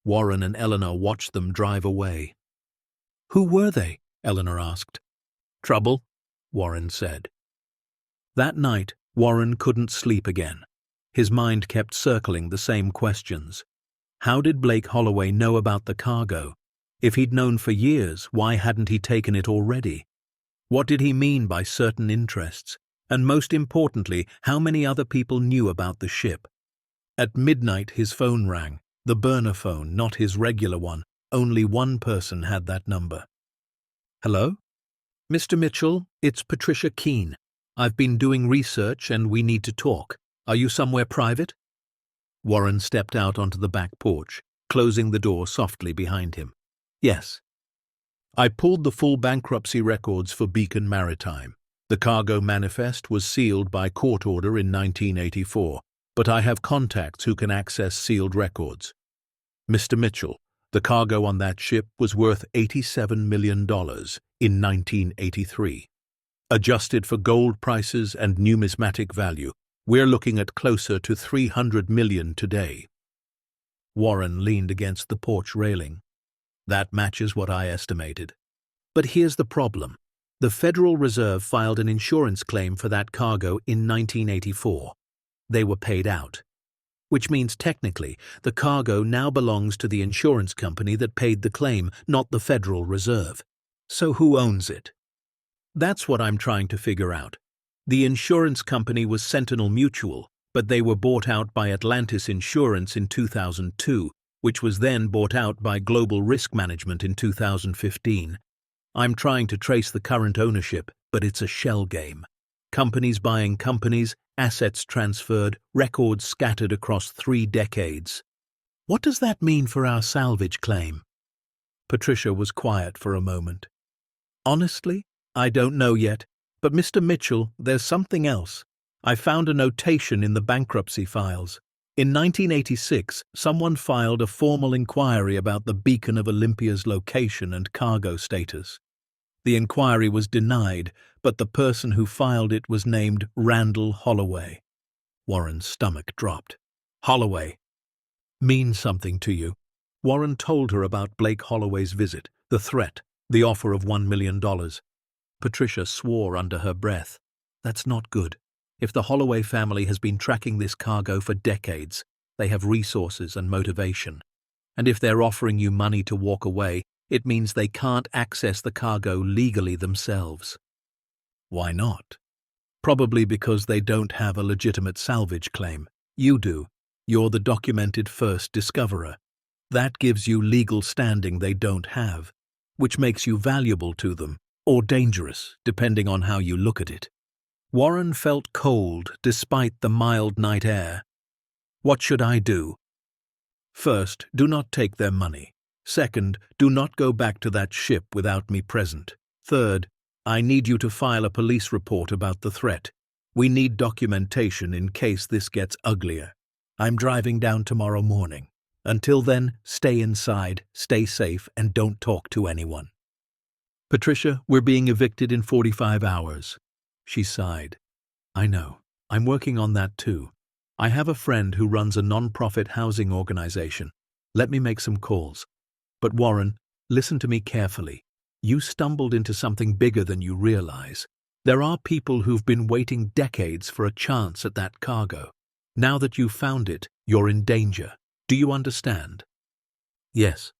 Warren and Eleanor watched them drive away. Who were they? Eleanor asked. Trouble, Warren said. That night, Warren couldn't sleep again. His mind kept circling the same questions. How did Blake Holloway know about the cargo? If he'd known for years, why hadn't he taken it already? What did he mean by certain interests? And most importantly, how many other people knew about the ship? At midnight, his phone rang. The burner phone, not his regular one. Only one person had that number. Hello? Mr. Mitchell, it's Patricia Keene. I've been doing research and we need to talk. Are you somewhere private? Warren stepped out onto the back porch, closing the door softly behind him. Yes. I pulled the full bankruptcy records for Beacon Maritime. The cargo manifest was sealed by court order in 1984, but I have contacts who can access sealed records. Mr. Mitchell, the cargo on that ship was worth $87 million in 1983. Adjusted for gold prices and numismatic value, we're looking at closer to $300 million today. Warren leaned against the porch railing. That matches what I estimated. But here's the problem. The Federal Reserve filed an insurance claim for that cargo in 1984. They were paid out. Which means technically, the cargo now belongs to the insurance company that paid the claim, not the Federal Reserve. So who owns it? That's what I'm trying to figure out. The insurance company was Sentinel Mutual, but they were bought out by Atlantis Insurance in 2002, which was then bought out by Global Risk Management in 2015. I'm trying to trace the current ownership, but it's a shell game. Companies buying companies, assets transferred, records scattered across 3 decades. What does that mean for our salvage claim? Patricia was quiet for a moment. Honestly, I don't know yet, but Mr. Mitchell, there's something else. I found a notation in the bankruptcy files. In 1986, someone filed a formal inquiry about the Beacon of Olympia's location and cargo status. The inquiry was denied, but the person who filed it was named Randall Holloway. Warren's stomach dropped. Holloway. Means something to you? Warren told her about Blake Holloway's visit, the threat, the offer of $1 million. Patricia swore under her breath. That's not good. If the Holloway family has been tracking this cargo for decades, they have resources and motivation. And if they're offering you money to walk away, it means they can't access the cargo legally themselves. Why not? Probably because they don't have a legitimate salvage claim. You do. You're the documented first discoverer. That gives you legal standing they don't have, which makes you valuable to them, or dangerous, depending on how you look at it. Warren felt cold despite the mild night air. What should I do? First, do not take their money. Second, do not go back to that ship without me present. Third, I need you to file a police report about the threat. We need documentation in case this gets uglier. I'm driving down tomorrow morning. Until then, stay inside, stay safe, and don't talk to anyone. Patricia, we're being evicted in 45 hours. She sighed. I know. I'm working on that too. I have a friend who runs a non-profit housing organization. Let me make some calls. But Warren, listen to me carefully. You stumbled into something bigger than you realize. There are people who've been waiting decades for a chance at that cargo. Now that you've found it, you're in danger. Do you understand? Yes.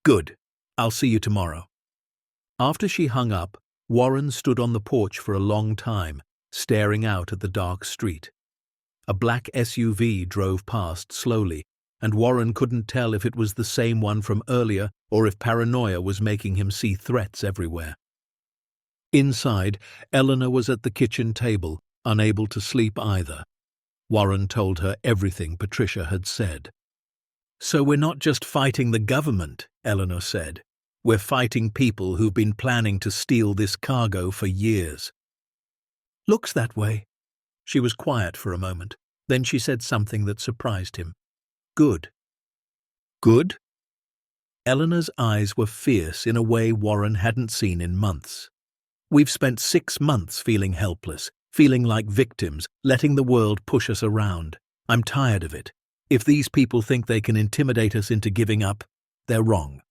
Good. I'll see you tomorrow. After she hung up, Warren stood on the porch for a long time, staring out at the dark street. A black SUV drove past slowly, and Warren couldn't tell if it was the same one from earlier or if paranoia was making him see threats everywhere. Inside, Eleanor was at the kitchen table, unable to sleep either. Warren told her everything Patricia had said. So we're not just fighting the government, Eleanor said. We're fighting people who've been planning to steal this cargo for years. Looks that way. She was quiet for a moment. Then she said something that surprised him. Good. Good? Eleanor's eyes were fierce in a way Warren hadn't seen in months. We've spent 6 months feeling helpless, feeling like victims, letting the world push us around. I'm tired of it. If these people think they can intimidate us into giving up, they're wrong.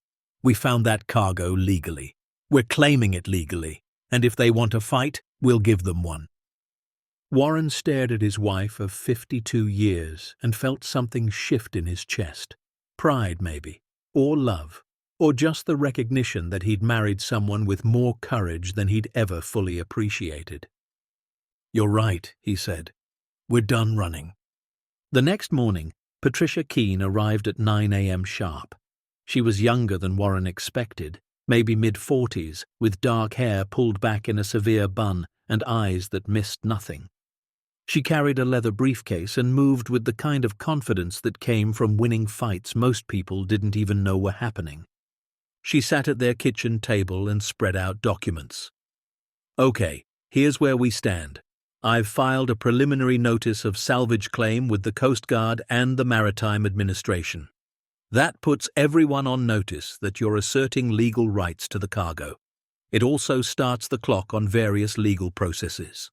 We found that cargo legally. We're claiming it legally, and if they want a fight, we'll give them one. Warren stared at his wife of 52 years and felt something shift in his chest. Pride, maybe, or love, or just the recognition that he'd married someone with more courage than he'd ever fully appreciated. You're right, he said. We're done running. The next morning, Patricia Keene arrived at 9 a.m. sharp. She was younger than Warren expected, maybe mid-40s, with dark hair pulled back in a severe bun and eyes that missed nothing. She carried a leather briefcase and moved with the kind of confidence that came from winning fights most people didn't even know were happening. She sat at their kitchen table and spread out documents. Okay, here's where we stand. I've filed a preliminary notice of salvage claim with the Coast Guard and the Maritime Administration. That puts everyone on notice that you're asserting legal rights to the cargo. It also starts the clock on various legal processes.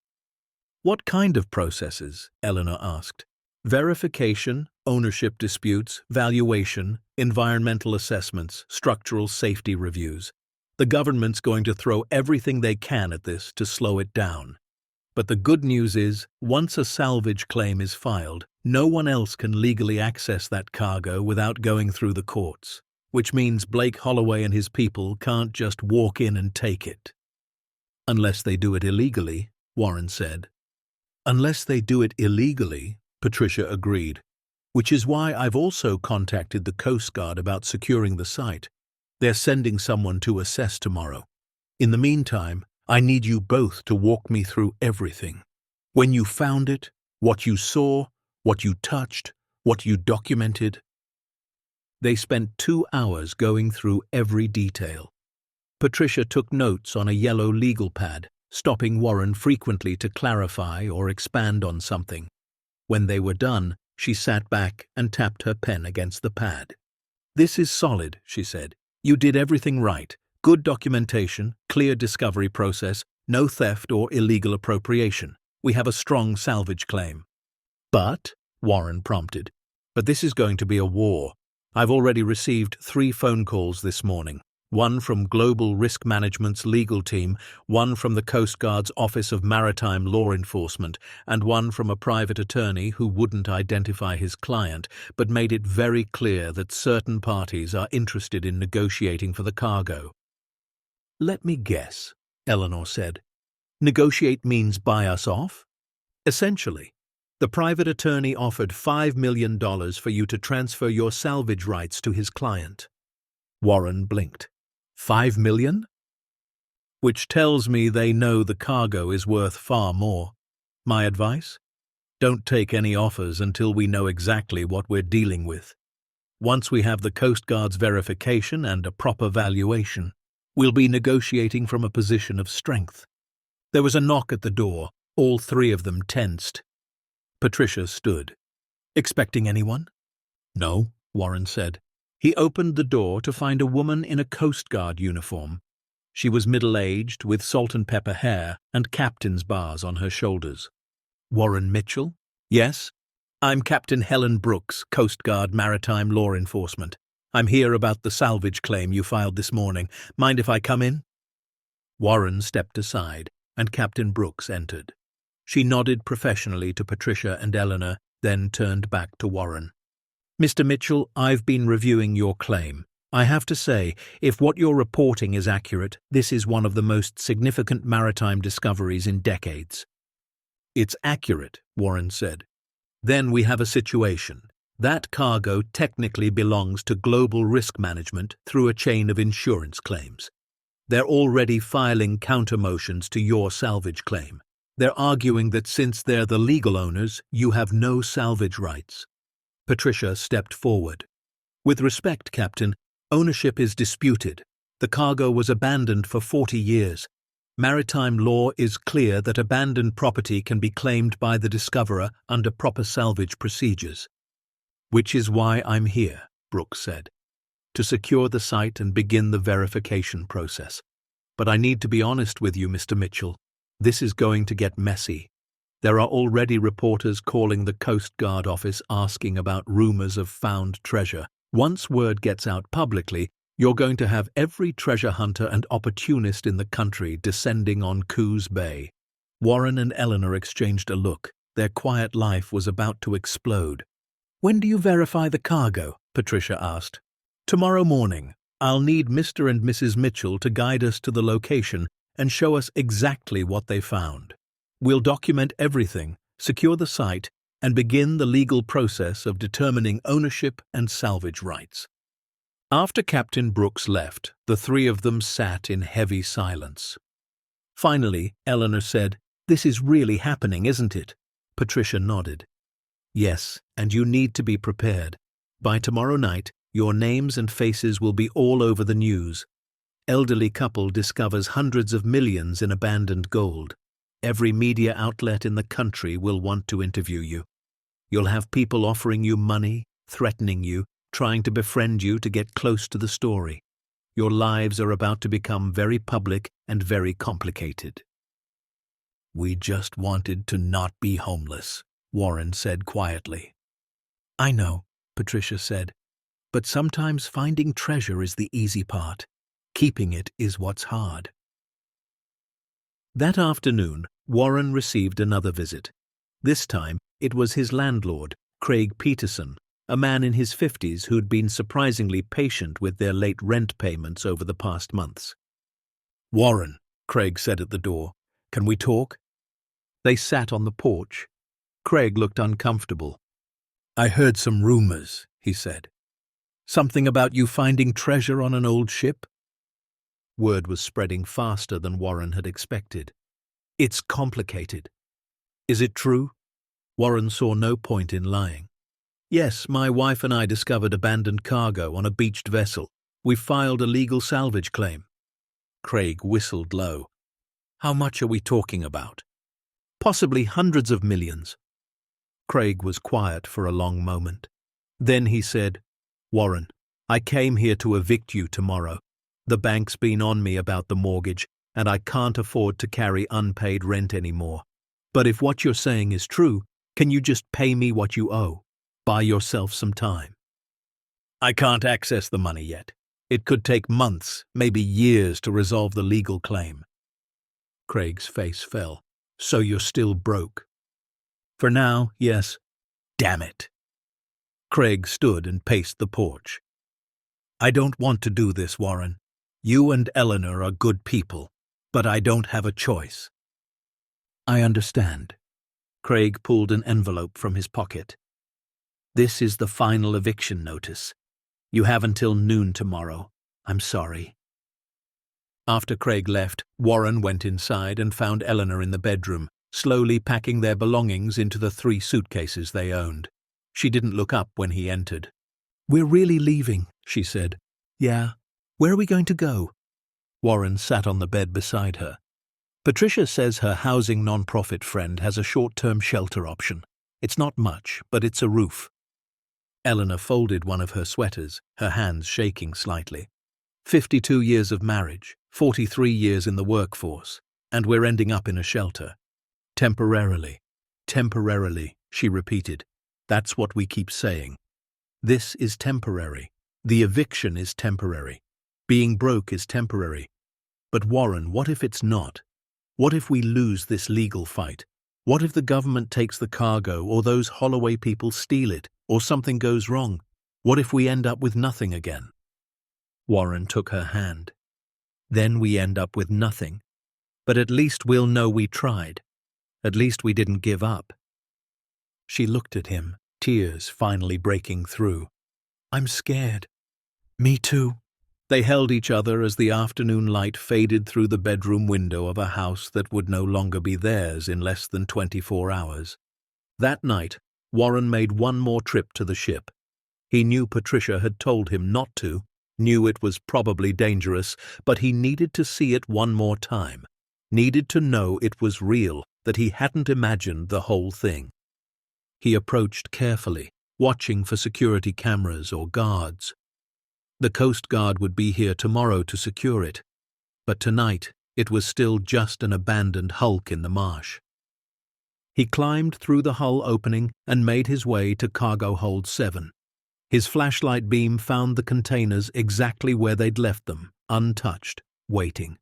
What kind of processes? Eleanor asked. Verification, ownership disputes, valuation, environmental assessments, structural safety reviews. The government's going to throw everything they can at this to slow it down. But the good news is, once a salvage claim is filed, no one else can legally access that cargo without going through the courts, which means Blake Holloway and his people can't just walk in and take it. Unless they do it illegally, Warren said. Unless they do it illegally, Patricia agreed, which is why I've also contacted the Coast Guard about securing the site. They're sending someone to assess tomorrow. In the meantime, I need you both to walk me through everything. When you found it, what you saw, what you touched, what you documented. They spent 2 hours going through every detail. Patricia took notes on a yellow legal pad, stopping Warren frequently to clarify or expand on something. When they were done, she sat back and tapped her pen against the pad. This is solid, she said. You did everything right. Good documentation, clear discovery process, no theft or illegal appropriation. We have a strong salvage claim. But, Warren prompted, but this is going to be a war. I've already received 3 phone calls this morning. One from Global Risk Management's legal team, one from the Coast Guard's Office of Maritime Law Enforcement, and one from a private attorney who wouldn't identify his client, but made it very clear that certain parties are interested in negotiating for the cargo. Let me guess, Eleanor said. Negotiate means buy us off? Essentially. The private attorney offered $5 million for you to transfer your salvage rights to his client. Warren blinked. $5 million? Which tells me they know the cargo is worth far more. My advice? Don't take any offers until we know exactly what we're dealing with. Once we have the Coast Guard's verification and a proper valuation, we'll be negotiating from a position of strength. There was a knock at the door. All 3 of them tensed. Patricia stood. Expecting anyone? No, Warren said. He opened the door to find a woman in a Coast Guard uniform. She was middle-aged, with salt and pepper hair and captain's bars on her shoulders. Warren Mitchell? Yes? I'm Captain Helen Brooks, Coast Guard Maritime Law Enforcement. I'm here about the salvage claim you filed this morning. Mind if I come in? Warren stepped aside, and Captain Brooks entered. She nodded professionally to Patricia and Eleanor, then turned back to Warren. Mr. Mitchell, I've been reviewing your claim. I have to say, if what you're reporting is accurate, this is one of the most significant maritime discoveries in decades. It's accurate, Warren said. Then we have a situation. That cargo technically belongs to Global Risk Management through a chain of insurance claims. They're already filing counter-motions to your salvage claim. They're arguing that since they're the legal owners, you have no salvage rights. Patricia stepped forward. With respect, Captain, ownership is disputed. The cargo was abandoned for 40 years. Maritime law is clear that abandoned property can be claimed by the discoverer under proper salvage procedures. Which is why I'm here, Brooks said, to secure the site and begin the verification process. But I need to be honest with you, Mr. Mitchell. This is going to get messy. There are already reporters calling the Coast Guard office asking about rumors of found treasure. Once word gets out publicly, you're going to have every treasure hunter and opportunist in the country descending on Coos Bay. Warren and Eleanor exchanged a look. Their quiet life was about to explode. When do you verify the cargo? Patricia asked. Tomorrow morning. I'll need Mr. and Mrs. Mitchell to guide us to the location and show us exactly what they found. We'll document everything, secure the site, and begin the legal process of determining ownership and salvage rights. After Captain Brooks left, the 3 of them sat in heavy silence. Finally, Eleanor said, "This is really happening, isn't it?" Patricia nodded. "Yes, and you need to be prepared. By tomorrow night, your names and faces will be all over the news. Elderly couple discovers hundreds of millions in abandoned gold. Every media outlet in the country will want to interview you. You'll have people offering you money, threatening you, trying to befriend you to get close to the story. Your lives are about to become very public and very complicated." "We just wanted to not be homeless," Warren said quietly. "I know," Patricia said, "but sometimes finding treasure is the easy part. Keeping it is what's hard." That afternoon, Warren received another visit. This time, it was his landlord, Craig Peterson, a man in his 50s who'd been surprisingly patient with their late rent payments over the past months. "Warren," Craig said at the door, "can we talk?" They sat on the porch. Craig looked uncomfortable. "I heard some rumors," he said. "Something about you finding treasure on an old ship?" Word was spreading faster than Warren had expected. "It's complicated." "Is it true?" Warren saw no point in lying. "Yes, my wife and I discovered abandoned cargo on a beached vessel. We filed a legal salvage claim." Craig whistled low. "How much are we talking about?" "Possibly hundreds of millions." Craig was quiet for a long moment. Then he said, "Warren, I came here to evict you tomorrow. The bank's been on me about the mortgage, and I can't afford to carry unpaid rent anymore. But if what you're saying is true, can you just pay me what you owe? Buy yourself some time." I can't access the money yet. It could take months, maybe years to resolve the legal claim. Craig's face fell. So you're still broke? For now, yes. Damn it. Craig stood and paced the porch. I don't want to do this, Warren. You and Eleanor are good people, but I don't have a choice. I understand. Craig pulled an envelope from his pocket. This is the final eviction notice. You have until noon tomorrow. I'm sorry. After Craig left, Warren went inside and found Eleanor in the bedroom, slowly packing their belongings into the 3 suitcases they owned. She didn't look up when he entered. We're really leaving, she said. Yeah. Where are we going to go? Warren sat on the bed beside her. Patricia says her housing non-profit friend has a short-term shelter option. It's not much, but it's a roof. Eleanor folded one of her sweaters, her hands shaking slightly. 52 years of marriage, 43 years in the workforce, and we're ending up in a shelter. Temporarily, she repeated. That's what we keep saying. This is temporary. The eviction is temporary. Being broke is temporary. But Warren, what if it's not? What if we lose this legal fight? What if the government takes the cargo, or those Holloway people steal it, or something goes wrong? What if we end up with nothing again? Warren took her hand. Then we end up with nothing. But at least we'll know we tried. At least we didn't give up. She looked at him, tears finally breaking through. I'm scared. Me too. They held each other as the afternoon light faded through the bedroom window of a house that would no longer be theirs in less than 24 hours. That night, Warren made one more trip to the ship. He knew Patricia had told him not to, knew it was probably dangerous, but he needed to see it one more time, needed to know it was real, that he hadn't imagined the whole thing. He approached carefully, watching for security cameras or guards. The Coast Guard would be here tomorrow to secure it, but tonight it was still just an abandoned hulk in the marsh. He climbed through the hull opening and made his way to cargo hold 7. His flashlight beam found the containers exactly where they'd left them, untouched, waiting.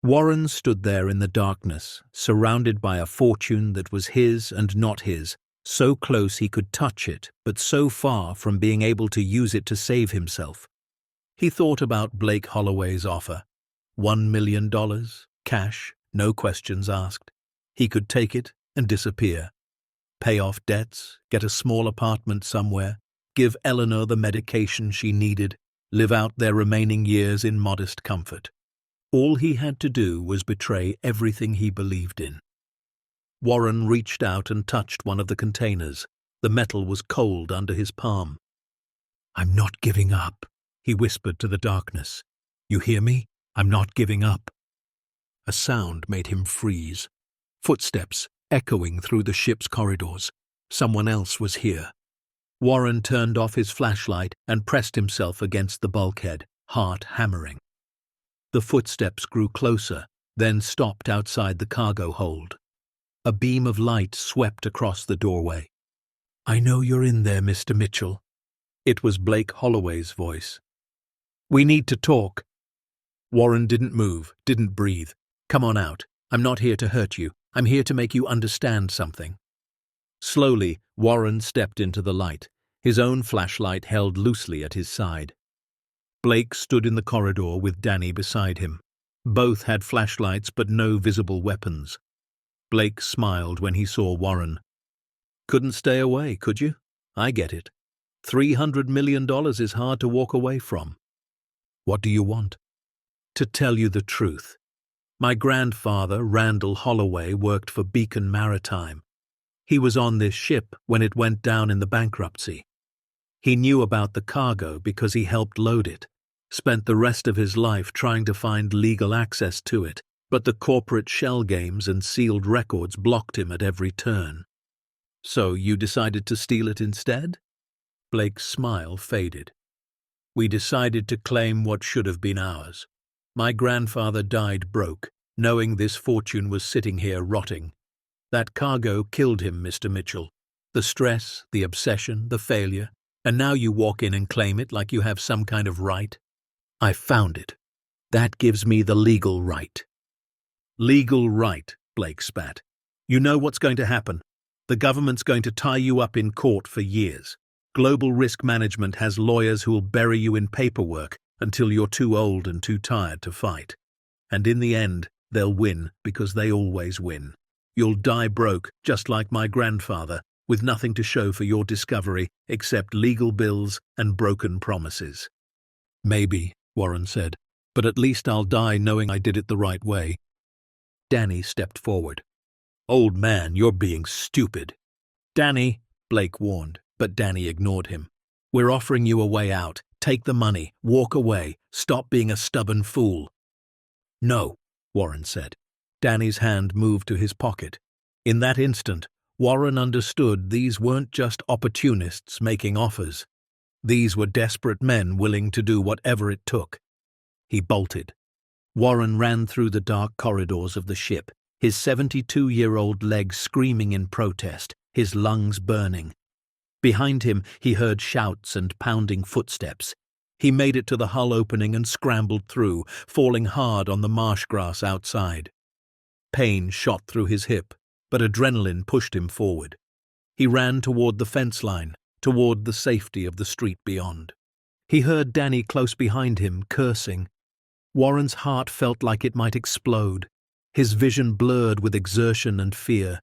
Warren stood there in the darkness, surrounded by a fortune that was his and not his, so close he could touch it, but so far from being able to use it to save himself. He thought about Blake Holloway's offer. $1 million, cash, no questions asked. He could take it and disappear. Pay off debts, get a small apartment somewhere, give Eleanor the medication she needed, live out their remaining years in modest comfort. All he had to do was betray everything he believed in. Warren reached out and touched one of the containers. The metal was cold under his palm. I'm not giving up, he whispered to the darkness. You hear me? I'm not giving up. A sound made him freeze. Footsteps echoing through the ship's corridors. Someone else was here. Warren turned off his flashlight and pressed himself against the bulkhead, heart hammering. The footsteps grew closer, then stopped outside the cargo hold. A beam of light swept across the doorway. I know you're in there, Mr. Mitchell. It was Blake Holloway's voice. We need to talk. Warren didn't move, didn't breathe. Come on out. I'm not here to hurt you. I'm here to make you understand something. Slowly, Warren stepped into the light, his own flashlight held loosely at his side. Blake stood in the corridor with Danny beside him. Both had flashlights but no visible weapons. Blake smiled when he saw Warren. Couldn't stay away, could you? I get it. $300 million is hard to walk away from. What do you want? To tell you the truth. My grandfather, Randall Holloway, worked for Beacon Maritime. He was on this ship when it went down in the bankruptcy. He knew about the cargo because he helped load it, spent the rest of his life trying to find legal access to it, but the corporate shell games and sealed records blocked him at every turn. So you decided to steal it instead? Blake's smile faded. We decided to claim what should have been ours. My grandfather died broke, knowing this fortune was sitting here rotting. That cargo killed him, Mr. Mitchell. The stress, the obsession, the failure. And now you walk in and claim it like you have some kind of right? I found it. That gives me the legal right. Legal right, Blake spat. You know what's going to happen. The government's going to tie you up in court for years. Global Risk Management has lawyers who will bury you in paperwork until you're too old and too tired to fight. And in the end, they'll win because they always win. You'll die broke, just like my grandfather, with nothing to show for your discovery except legal bills and broken promises. Maybe, Warren said, but at least I'll die knowing I did it the right way. Danny stepped forward. Old man, you're being stupid. Danny, Blake warned, but Danny ignored him. We're offering you a way out. Take the money, walk away, stop being a stubborn fool. No, Warren said. Danny's hand moved to his pocket. In that instant, Warren understood these weren't just opportunists making offers. These were desperate men willing to do whatever it took. He bolted. Warren ran through the dark corridors of the ship, his 72-year-old legs screaming in protest, his lungs burning. Behind him, he heard shouts and pounding footsteps. He made it to the hull opening and scrambled through, falling hard on the marsh grass outside. Pain shot through his hip, but adrenaline pushed him forward. He ran toward the fence line, toward the safety of the street beyond. He heard Danny close behind him, cursing. Warren's heart felt like it might explode. His vision blurred with exertion and fear.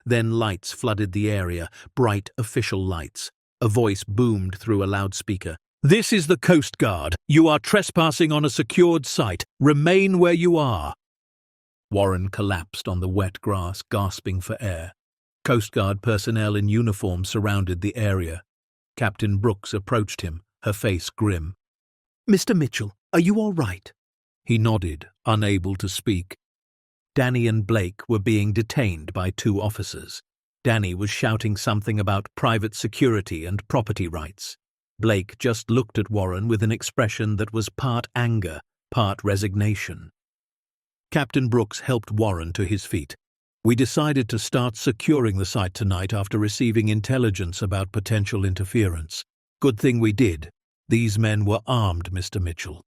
Then lights flooded the area, bright official lights. A voice boomed through a loudspeaker. This is the Coast Guard. You are trespassing on a secured site. Remain where you are. Warren collapsed on the wet grass, gasping for air. Coast Guard personnel in uniform surrounded the area. Captain Brooks approached him, her face grim. Mr. Mitchell, are you all right? He nodded, unable to speak. Danny and Blake were being detained by two officers. Danny was shouting something about private security and property rights. Blake just looked at Warren with an expression that was part anger, part resignation. Captain Brooks helped Warren to his feet. We decided to start securing the site tonight after receiving intelligence about potential interference. Good thing we did. These men were armed, Mr. Mitchell.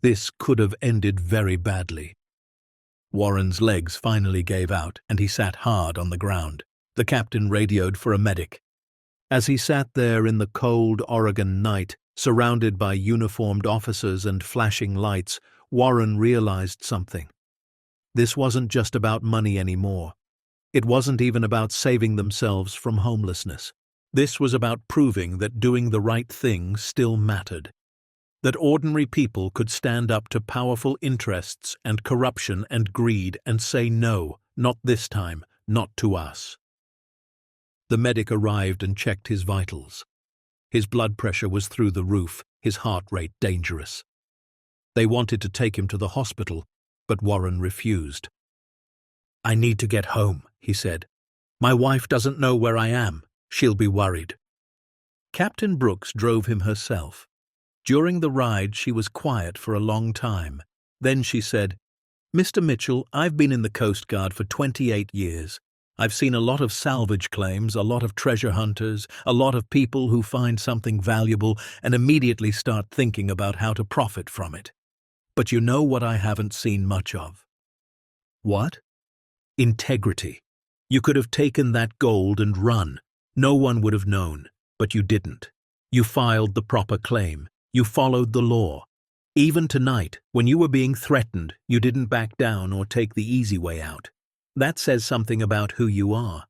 This could have ended very badly. Warren's legs finally gave out, and he sat hard on the ground. The captain radioed for a medic. As he sat there in the cold Oregon night, surrounded by uniformed officers and flashing lights, Warren realized something. This wasn't just about money anymore. It wasn't even about saving themselves from homelessness. This was about proving that doing the right thing still mattered. That ordinary people could stand up to powerful interests and corruption and greed and say no, not this time, not to us. The medic arrived and checked his vitals. His blood pressure was through the roof, his heart rate dangerous. They wanted to take him to the hospital, but Warren refused. I need to get home, he said. My wife doesn't know where I am. She'll be worried. Captain Brooks drove him herself. During the ride, she was quiet for a long time. Then she said, Mr. Mitchell, I've been in the Coast Guard for 28 years. I've seen a lot of salvage claims, a lot of treasure hunters, a lot of people who find something valuable and immediately start thinking about how to profit from it. But you know what I haven't seen much of? What? Integrity. You could have taken that gold and run. No one would have known, but you didn't. You filed the proper claim. You followed the law. Even tonight, when you were being threatened, you didn't back down or take the easy way out. That says something about who you are.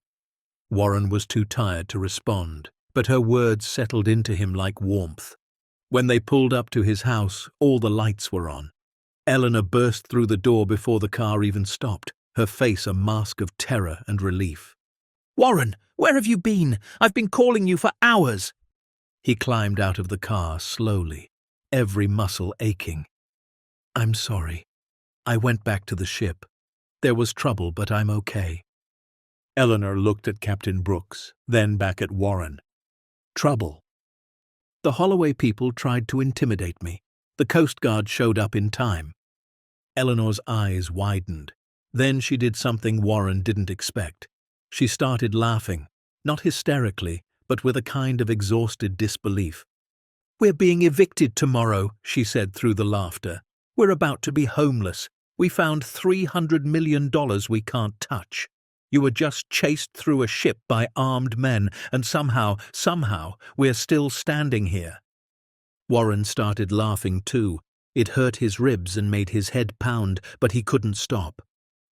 Warren was too tired to respond, but her words settled into him like warmth. When they pulled up to his house, all the lights were on. Eleanor burst through the door before the car even stopped, her face a mask of terror and relief. Warren, where have you been? I've been calling you for hours. He climbed out of the car slowly, every muscle aching. I'm sorry. I went back to the ship. There was trouble, but I'm okay. Eleanor looked at Captain Brooks, then back at Warren. Trouble. The Holloway people tried to intimidate me. The Coast Guard showed up in time. Eleanor's eyes widened. Then she did something Warren didn't expect. She started laughing, not hysterically, but with a kind of exhausted disbelief. "We're being evicted tomorrow," she said through the laughter. "We're about to be homeless. We found $300 million we can't touch. You were just chased through a ship by armed men, and somehow, we're still standing here." Warren started laughing too. It hurt his ribs and made his head pound, but he couldn't stop.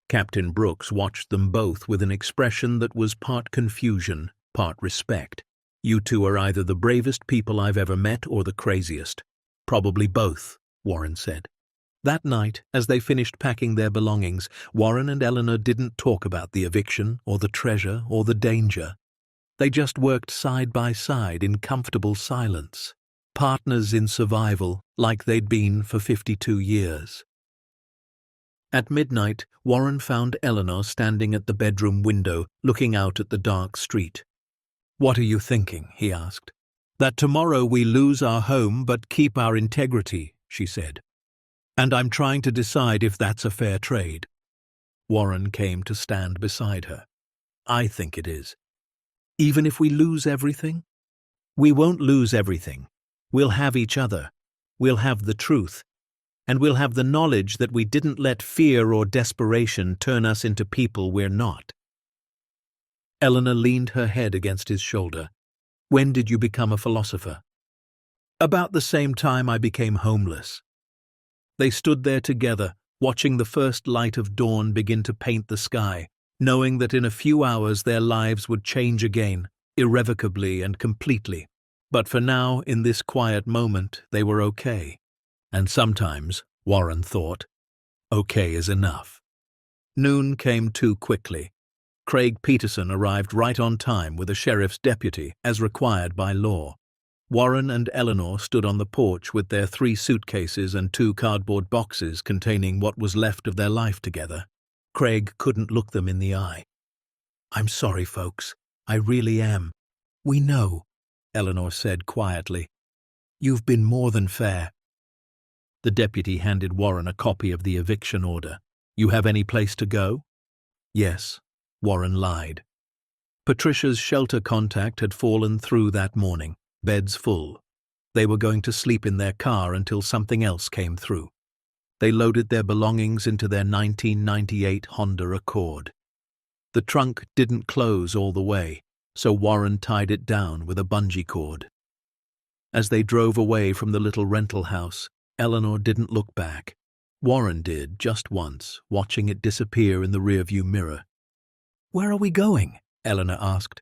Captain Brooks watched them both with an expression that was part confusion, part respect. "You two are either the bravest people I've ever met or the craziest." "Probably both," Warren said. That night, as they finished packing their belongings, Warren and Eleanor didn't talk about the eviction or the treasure or the danger. They just worked side by side in comfortable silence, partners in survival like they'd been for 52 years. At midnight, Warren found Eleanor standing at the bedroom window, looking out at the dark street. "What are you thinking?" he asked. "That tomorrow we lose our home but keep our integrity," she said. "And I'm trying to decide if that's a fair trade." Warren came to stand beside her. "I think it is." "Even if we lose everything?" "We won't lose everything. We'll have each other. We'll have the truth. And we'll have the knowledge that we didn't let fear or desperation turn us into people we're not." Eleanor leaned her head against his shoulder. "When did you become a philosopher?" "About the same time I became homeless." They stood there together, watching the first light of dawn begin to paint the sky, knowing that in a few hours their lives would change again, irrevocably and completely. But for now, in this quiet moment, they were okay. And sometimes, Warren thought, okay is enough. Noon came too quickly. Craig Peterson arrived right on time with a sheriff's deputy, as required by law. Warren and Eleanor stood on the porch with their 3 suitcases and 2 cardboard boxes containing what was left of their life together. Craig couldn't look them in the eye. "I'm sorry, folks. I really am." "We know," Eleanor said quietly. "You've been more than fair." The deputy handed Warren a copy of the eviction order. "You have any place to go?" "Yes," Warren lied. Patricia's shelter contact had fallen through that morning, beds full. They were going to sleep in their car until something else came through. They loaded their belongings into their 1998 Honda Accord. The trunk didn't close all the way, so Warren tied it down with a bungee cord. As they drove away from the little rental house, Eleanor didn't look back. Warren did just once, watching it disappear in the rearview mirror. "Where are we going?" Eleanor asked.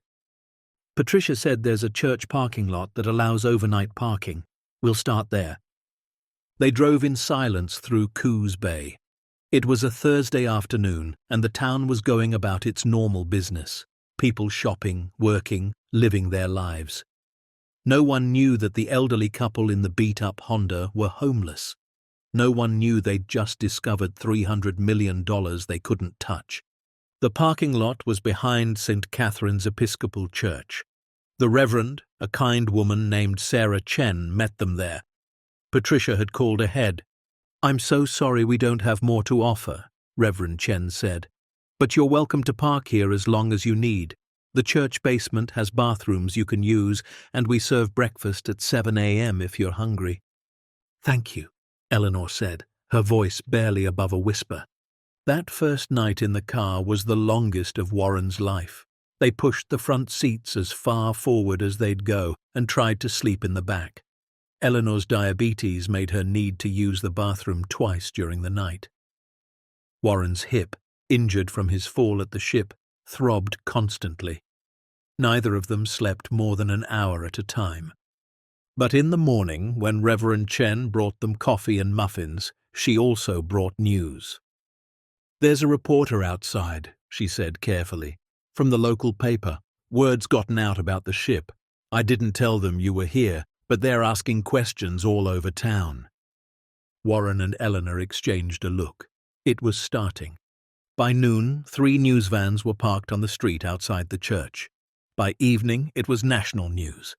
"Patricia said there's a church parking lot that allows overnight parking. We'll start there." They drove in silence through Coos Bay. It was a Thursday afternoon, and the town was going about its normal business. People shopping, working, living their lives. No one knew that the elderly couple in the beat-up Honda were homeless. No one knew they'd just discovered $300 million they couldn't touch. The parking lot was behind St. Catherine's Episcopal Church. The Reverend, a kind woman named Sarah Chen, met them there. Patricia had called ahead. "I'm so sorry we don't have more to offer," Reverend Chen said. "But you're welcome to park here as long as you need. The church basement has bathrooms you can use, and we serve breakfast at 7 a.m. if you're hungry." "Thank you," Eleanor said, her voice barely above a whisper. That first night in the car was the longest of Warren's life. They pushed the front seats as far forward as they'd go and tried to sleep in the back. Eleanor's diabetes made her need to use the bathroom twice during the night. Warren's hip, injured from his fall at the ship, throbbed constantly. Neither of them slept more than an hour at a time. But in the morning, when Reverend Chen brought them coffee and muffins, she also brought news. "There's a reporter outside," she said carefully, "from the local paper. Word's gotten out about the ship. I didn't tell them you were here, but they're asking questions all over town." Warren and Eleanor exchanged a look. It was starting. By noon, 3 news vans were parked on the street outside the church. By evening, it was national news.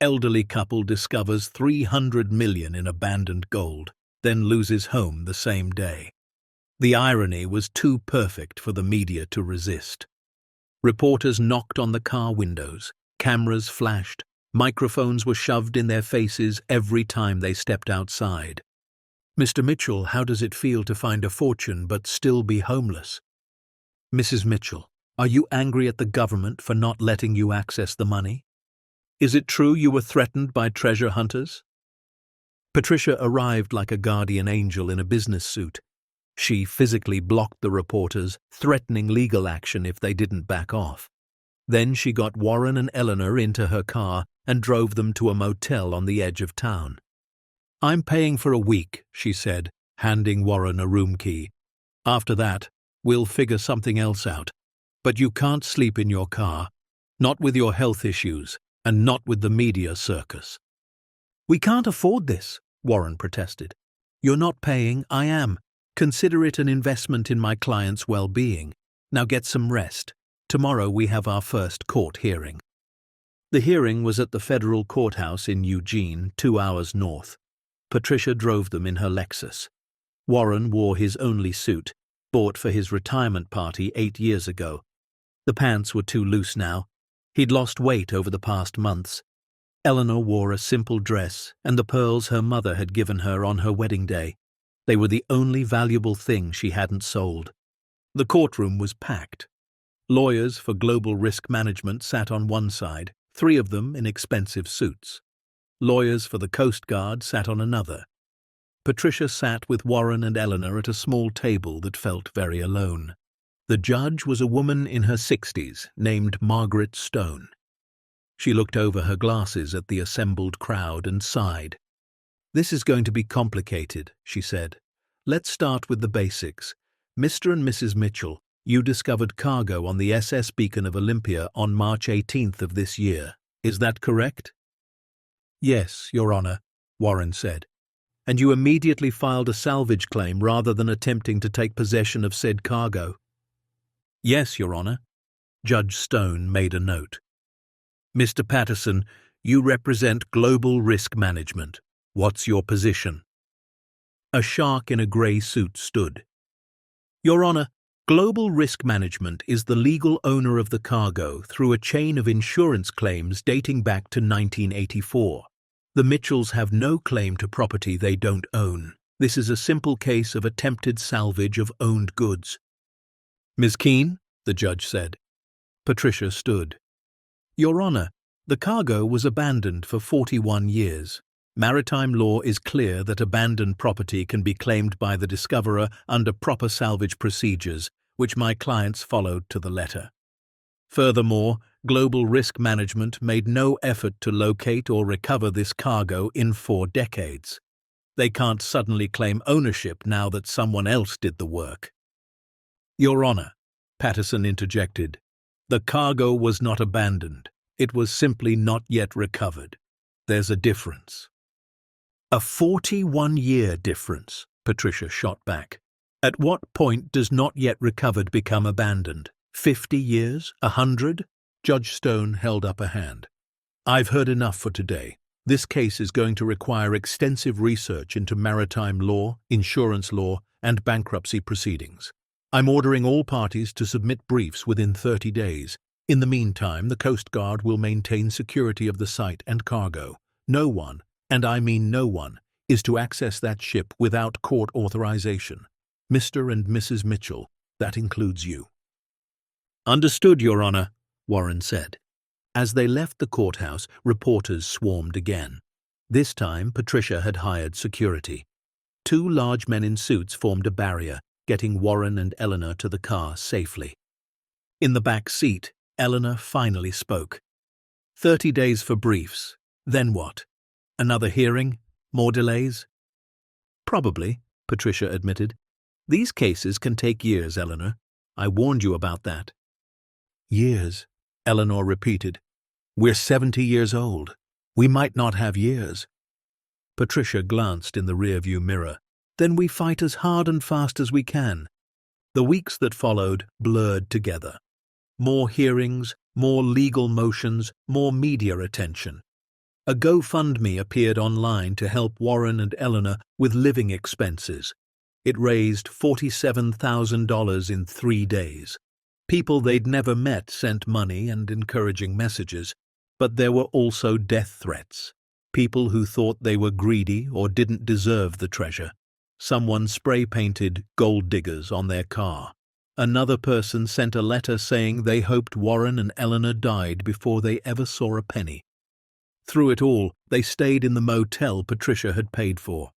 Elderly couple discovers $300 million in abandoned gold, then loses home the same day. The irony was too perfect for the media to resist. Reporters knocked on the car windows. Cameras flashed. Microphones were shoved in their faces every time they stepped outside. "Mr. Mitchell, how does it feel to find a fortune but still be homeless?" "Mrs. Mitchell, are you angry at the government for not letting you access the money? Is it true you were threatened by treasure hunters?" Patricia arrived like a guardian angel in a business suit. She physically blocked the reporters, threatening legal action if they didn't back off. Then she got Warren and Eleanor into her car and drove them to a motel on the edge of town. "I'm paying for a week," she said, handing Warren a room key. "After that, we'll figure something else out. But you can't sleep in your car. Not with your health issues, and not with the media circus." "We can't afford this," Warren protested. "You're not paying, I am. Consider it an investment in my client's well-being. Now get some rest. Tomorrow we have our first court hearing." The hearing was at the federal courthouse in Eugene, 2 hours north. Patricia drove them in her Lexus. Warren wore his only suit, bought for his retirement party 8 years ago. The pants were too loose now. He'd lost weight over the past months. Eleanor wore a simple dress and the pearls her mother had given her on her wedding day. They were the only valuable thing she hadn't sold. The courtroom was packed. Lawyers for global risk management sat on one side, 3 of them in expensive suits. Lawyers for the Coast Guard sat on another. Patricia sat with Warren and Eleanor at a small table that felt very alone. The judge was a woman in her 60s named Margaret Stone. She looked over her glasses at the assembled crowd and sighed. "This is going to be complicated," she said. "Let's start with the basics. Mr. and Mrs. Mitchell, you discovered cargo on the SS Beacon of Olympia on March 18th of this year. Is that correct?" "Yes, Your Honor," Warren said. "And you immediately filed a salvage claim rather than attempting to take possession of said cargo?" "Yes, Your Honor." Judge Stone made a note. "Mr. Patterson, you represent Global Risk Management. What's your position?" A shark in a grey suit stood. "Your Honor, Global Risk Management is the legal owner of the cargo through a chain of insurance claims dating back to 1984. The Mitchells have no claim to property they don't own. This is a simple case of attempted salvage of owned goods." "Ms. Keene," the judge said. Patricia stood. "Your Honor, the cargo was abandoned for 41 years. Maritime law is clear that abandoned property can be claimed by the discoverer under proper salvage procedures, which my clients followed to the letter. Furthermore, Global Risk Management made no effort to locate or recover this cargo in 4 decades. They can't suddenly claim ownership now that someone else did the work." "Your Honor," Patterson interjected, "the cargo was not abandoned. It was simply not yet recovered. There's a difference." "A 41-year difference," Patricia shot back. "At what point does not yet recovered become abandoned? 50 years? 100? Judge Stone held up a hand. "I've heard enough for today. This case is going to require extensive research into maritime law, insurance law, and bankruptcy proceedings. I'm ordering all parties to submit briefs within 30 days. In the meantime, the Coast Guard will maintain security of the site and cargo. No one, and I mean no one, is to access that ship without court authorization. Mr. and Mrs. Mitchell, that includes you." "Understood, Your Honor," Warren said. As they left the courthouse, reporters swarmed again. This time, Patricia had hired security. 2 large men in suits formed a barrier, getting Warren and Eleanor to the car safely. In the back seat, Eleanor finally spoke. 30 days for briefs. Then what? Another hearing? More delays?" "Probably," Patricia admitted. "These cases can take years, Eleanor. I warned you about that." "Years," Eleanor repeated. "We're 70 years old. We might not have years." Patricia glanced in the rearview mirror. "Then we fight as hard and fast as we can." The weeks that followed blurred together. More hearings, more legal motions, more media attention. A GoFundMe appeared online to help Warren and Eleanor with living expenses. It raised $47,000 in 3 days. People they'd never met sent money and encouraging messages. But there were also death threats. People who thought they were greedy or didn't deserve the treasure. Someone spray-painted "Gold Diggers" on their car. Another person sent a letter saying they hoped Warren and Eleanor died before they ever saw a penny. Through it all, they stayed in the motel Patricia had paid for.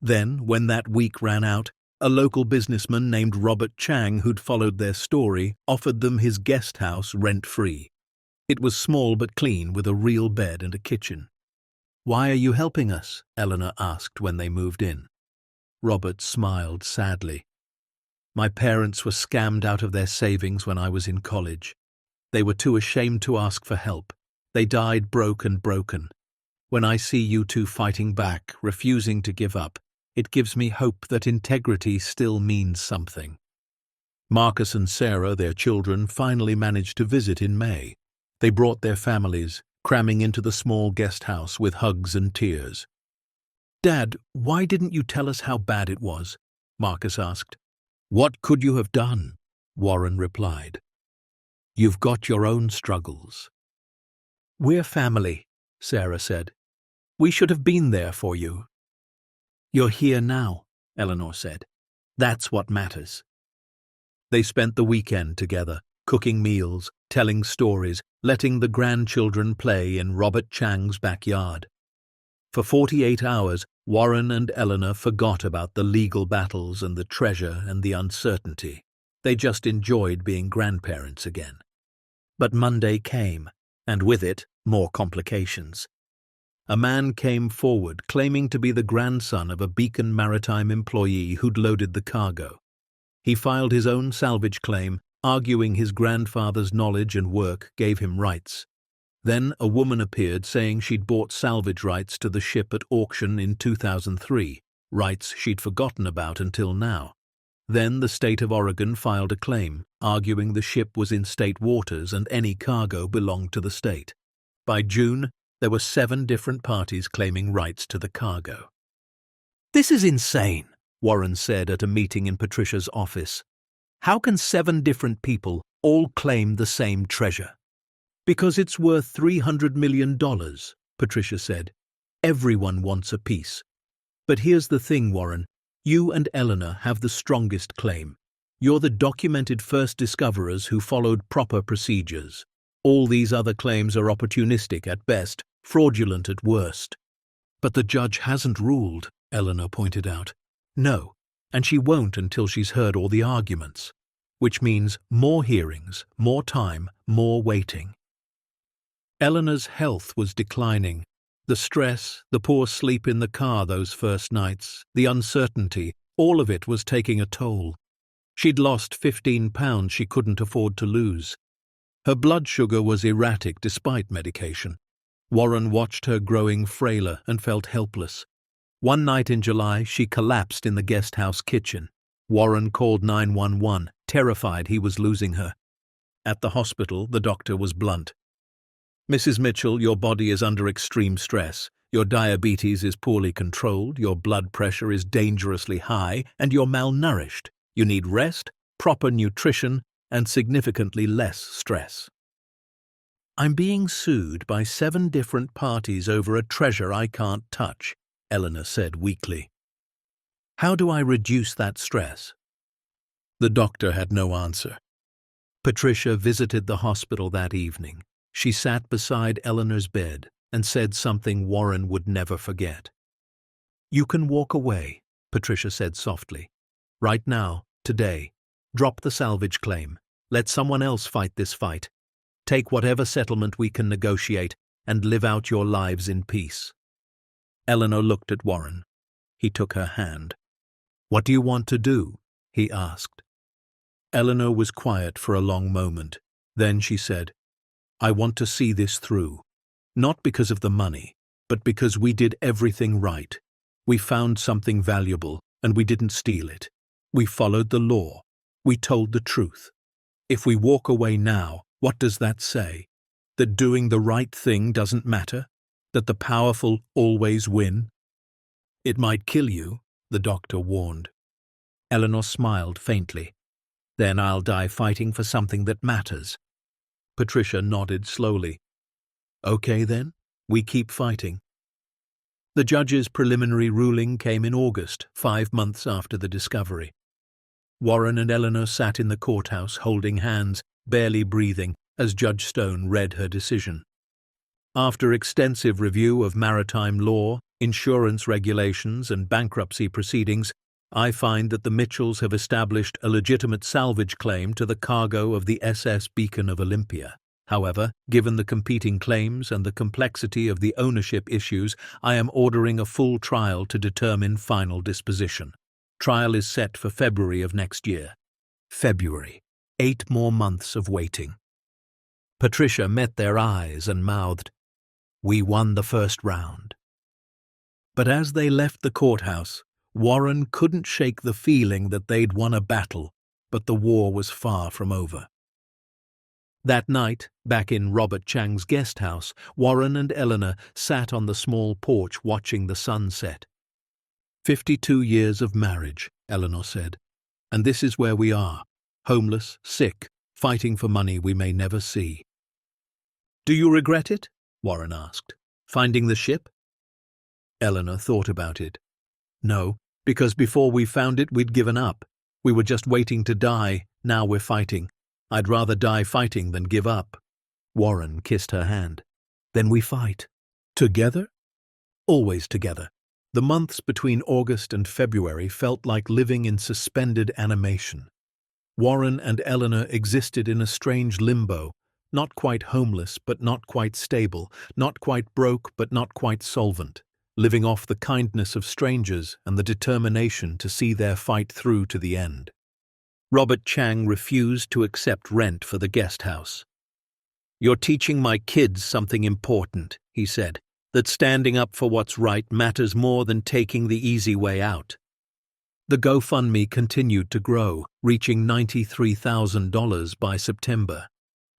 Then, when that week ran out, a local businessman named Robert Chang, who'd followed their story, offered them his guest house rent-free. It was small but clean, with a real bed and a kitchen. "Why are you helping us?" Eleanor asked when they moved in. Robert smiled sadly. "My parents were scammed out of their savings when I was in college. They were too ashamed to ask for help. They died broke and broken. When I see you two fighting back, refusing to give up, it gives me hope that integrity still means something." Marcus and Sarah, their children, finally managed to visit in May. They brought their families, cramming into the small guest house with hugs and tears. "Dad, why didn't you tell us how bad it was?" Marcus asked. "What could you have done?" Warren replied. "You've got your own struggles." "We're family," Sarah said. "We should have been there for you." "You're here now," Eleanor said. "That's what matters." They spent the weekend together, cooking meals, telling stories, letting the grandchildren play in Robert Chang's backyard. For 48 hours, Warren and Eleanor forgot about the legal battles and the treasure and the uncertainty. They just enjoyed being grandparents again. But Monday came, and with it, more complications. A man came forward claiming to be the grandson of a Beacon Maritime employee who'd loaded the cargo. He filed his own salvage claim, arguing his grandfather's knowledge and work gave him rights. Then a woman appeared saying she'd bought salvage rights to the ship at auction in 2003, rights she'd forgotten about until now. Then the state of Oregon filed a claim, arguing the ship was in state waters and any cargo belonged to the state. By June, there were 7 different parties claiming rights to the cargo. "This is insane," Warren said at a meeting in Patricia's office. "How can 7 different people all claim the same treasure?" "Because it's worth $300 million, Patricia said. "Everyone wants a piece. But here's the thing, Warren. You and Eleanor have the strongest claim. You're the documented first discoverers who followed proper procedures. All these other claims are opportunistic at best, fraudulent at worst." "But the judge hasn't ruled," Eleanor pointed out. "No, and she won't until she's heard all the arguments. Which means more hearings, more time, more waiting." Eleanor's health was declining. The stress, the poor sleep in the car those first nights, the uncertainty, all of it was taking a toll. She'd lost 15 pounds she couldn't afford to lose. Her blood sugar was erratic despite medication. Warren watched her growing frailer and felt helpless. One night in July, she collapsed in the guest house kitchen. Warren called 911, terrified he was losing her. At the hospital, the doctor was blunt. "Mrs. Mitchell, your body is under extreme stress. Your diabetes is poorly controlled, your blood pressure is dangerously high, and you're malnourished. You need rest, proper nutrition, and significantly less stress." "I'm being sued by 7 different parties over a treasure I can't touch," Eleanor said weakly. "How do I reduce that stress?" The doctor had no answer. Patricia visited the hospital that evening. She sat beside Eleanor's bed and said something Warren would never forget. "You can walk away," Patricia said softly. "Right now, today. Drop the salvage claim. Let someone else fight this fight. Take whatever settlement we can negotiate and live out your lives in peace." Eleanor looked at Warren. He took her hand. "What do you want to do?" he asked. Eleanor was quiet for a long moment. Then she said, "I want to see this through. Not because of the money, but because we did everything right. We found something valuable, and we didn't steal it. We followed the law. We told the truth. If we walk away now, what does that say? That doing the right thing doesn't matter? That the powerful always win?" "It might kill you," the doctor warned. Eleanor smiled faintly. "Then I'll die fighting for something that matters." Patricia nodded slowly. Okay then, we keep fighting. The judge's preliminary ruling came in August, 5 months after the discovery. Warren and Eleanor sat in the courthouse holding hands, barely breathing, as Judge Stone read her decision. After extensive review of maritime law, insurance regulations, and bankruptcy proceedings, I find that the Mitchells have established a legitimate salvage claim to the cargo of the SS Beacon of Olympia. However, given the competing claims and the complexity of the ownership issues, I am ordering a full trial to determine final disposition. Trial is set for February of next year. February. 8 more months of waiting. Patricia met their eyes and mouthed, "We won the first round." But as they left the courthouse, Warren couldn't shake the feeling that they'd won a battle, but the war was far from over. That night, back in Robert Chang's guest house, Warren and Eleanor sat on the small porch watching the sun set. 52 years of marriage, Eleanor said, and this is where we are, homeless, sick, fighting for money we may never see. Do you regret it? Warren asked. Finding the ship? Eleanor thought about it. No, because before we found it we'd given up. We were just waiting to die, now we're fighting. I'd rather die fighting than give up. Warren kissed her hand. Then we fight. Together? Always together. The months between August and February felt like living in suspended animation. Warren and Eleanor existed in a strange limbo, not quite homeless but not quite stable, not quite broke but not quite solvent, living off the kindness of strangers and the determination to see their fight through to the end. Robert Chang refused to accept rent for the guest house. "You're teaching my kids something important," he said, "that standing up for what's right matters more than taking the easy way out." The GoFundMe continued to grow, reaching $93,000 by September.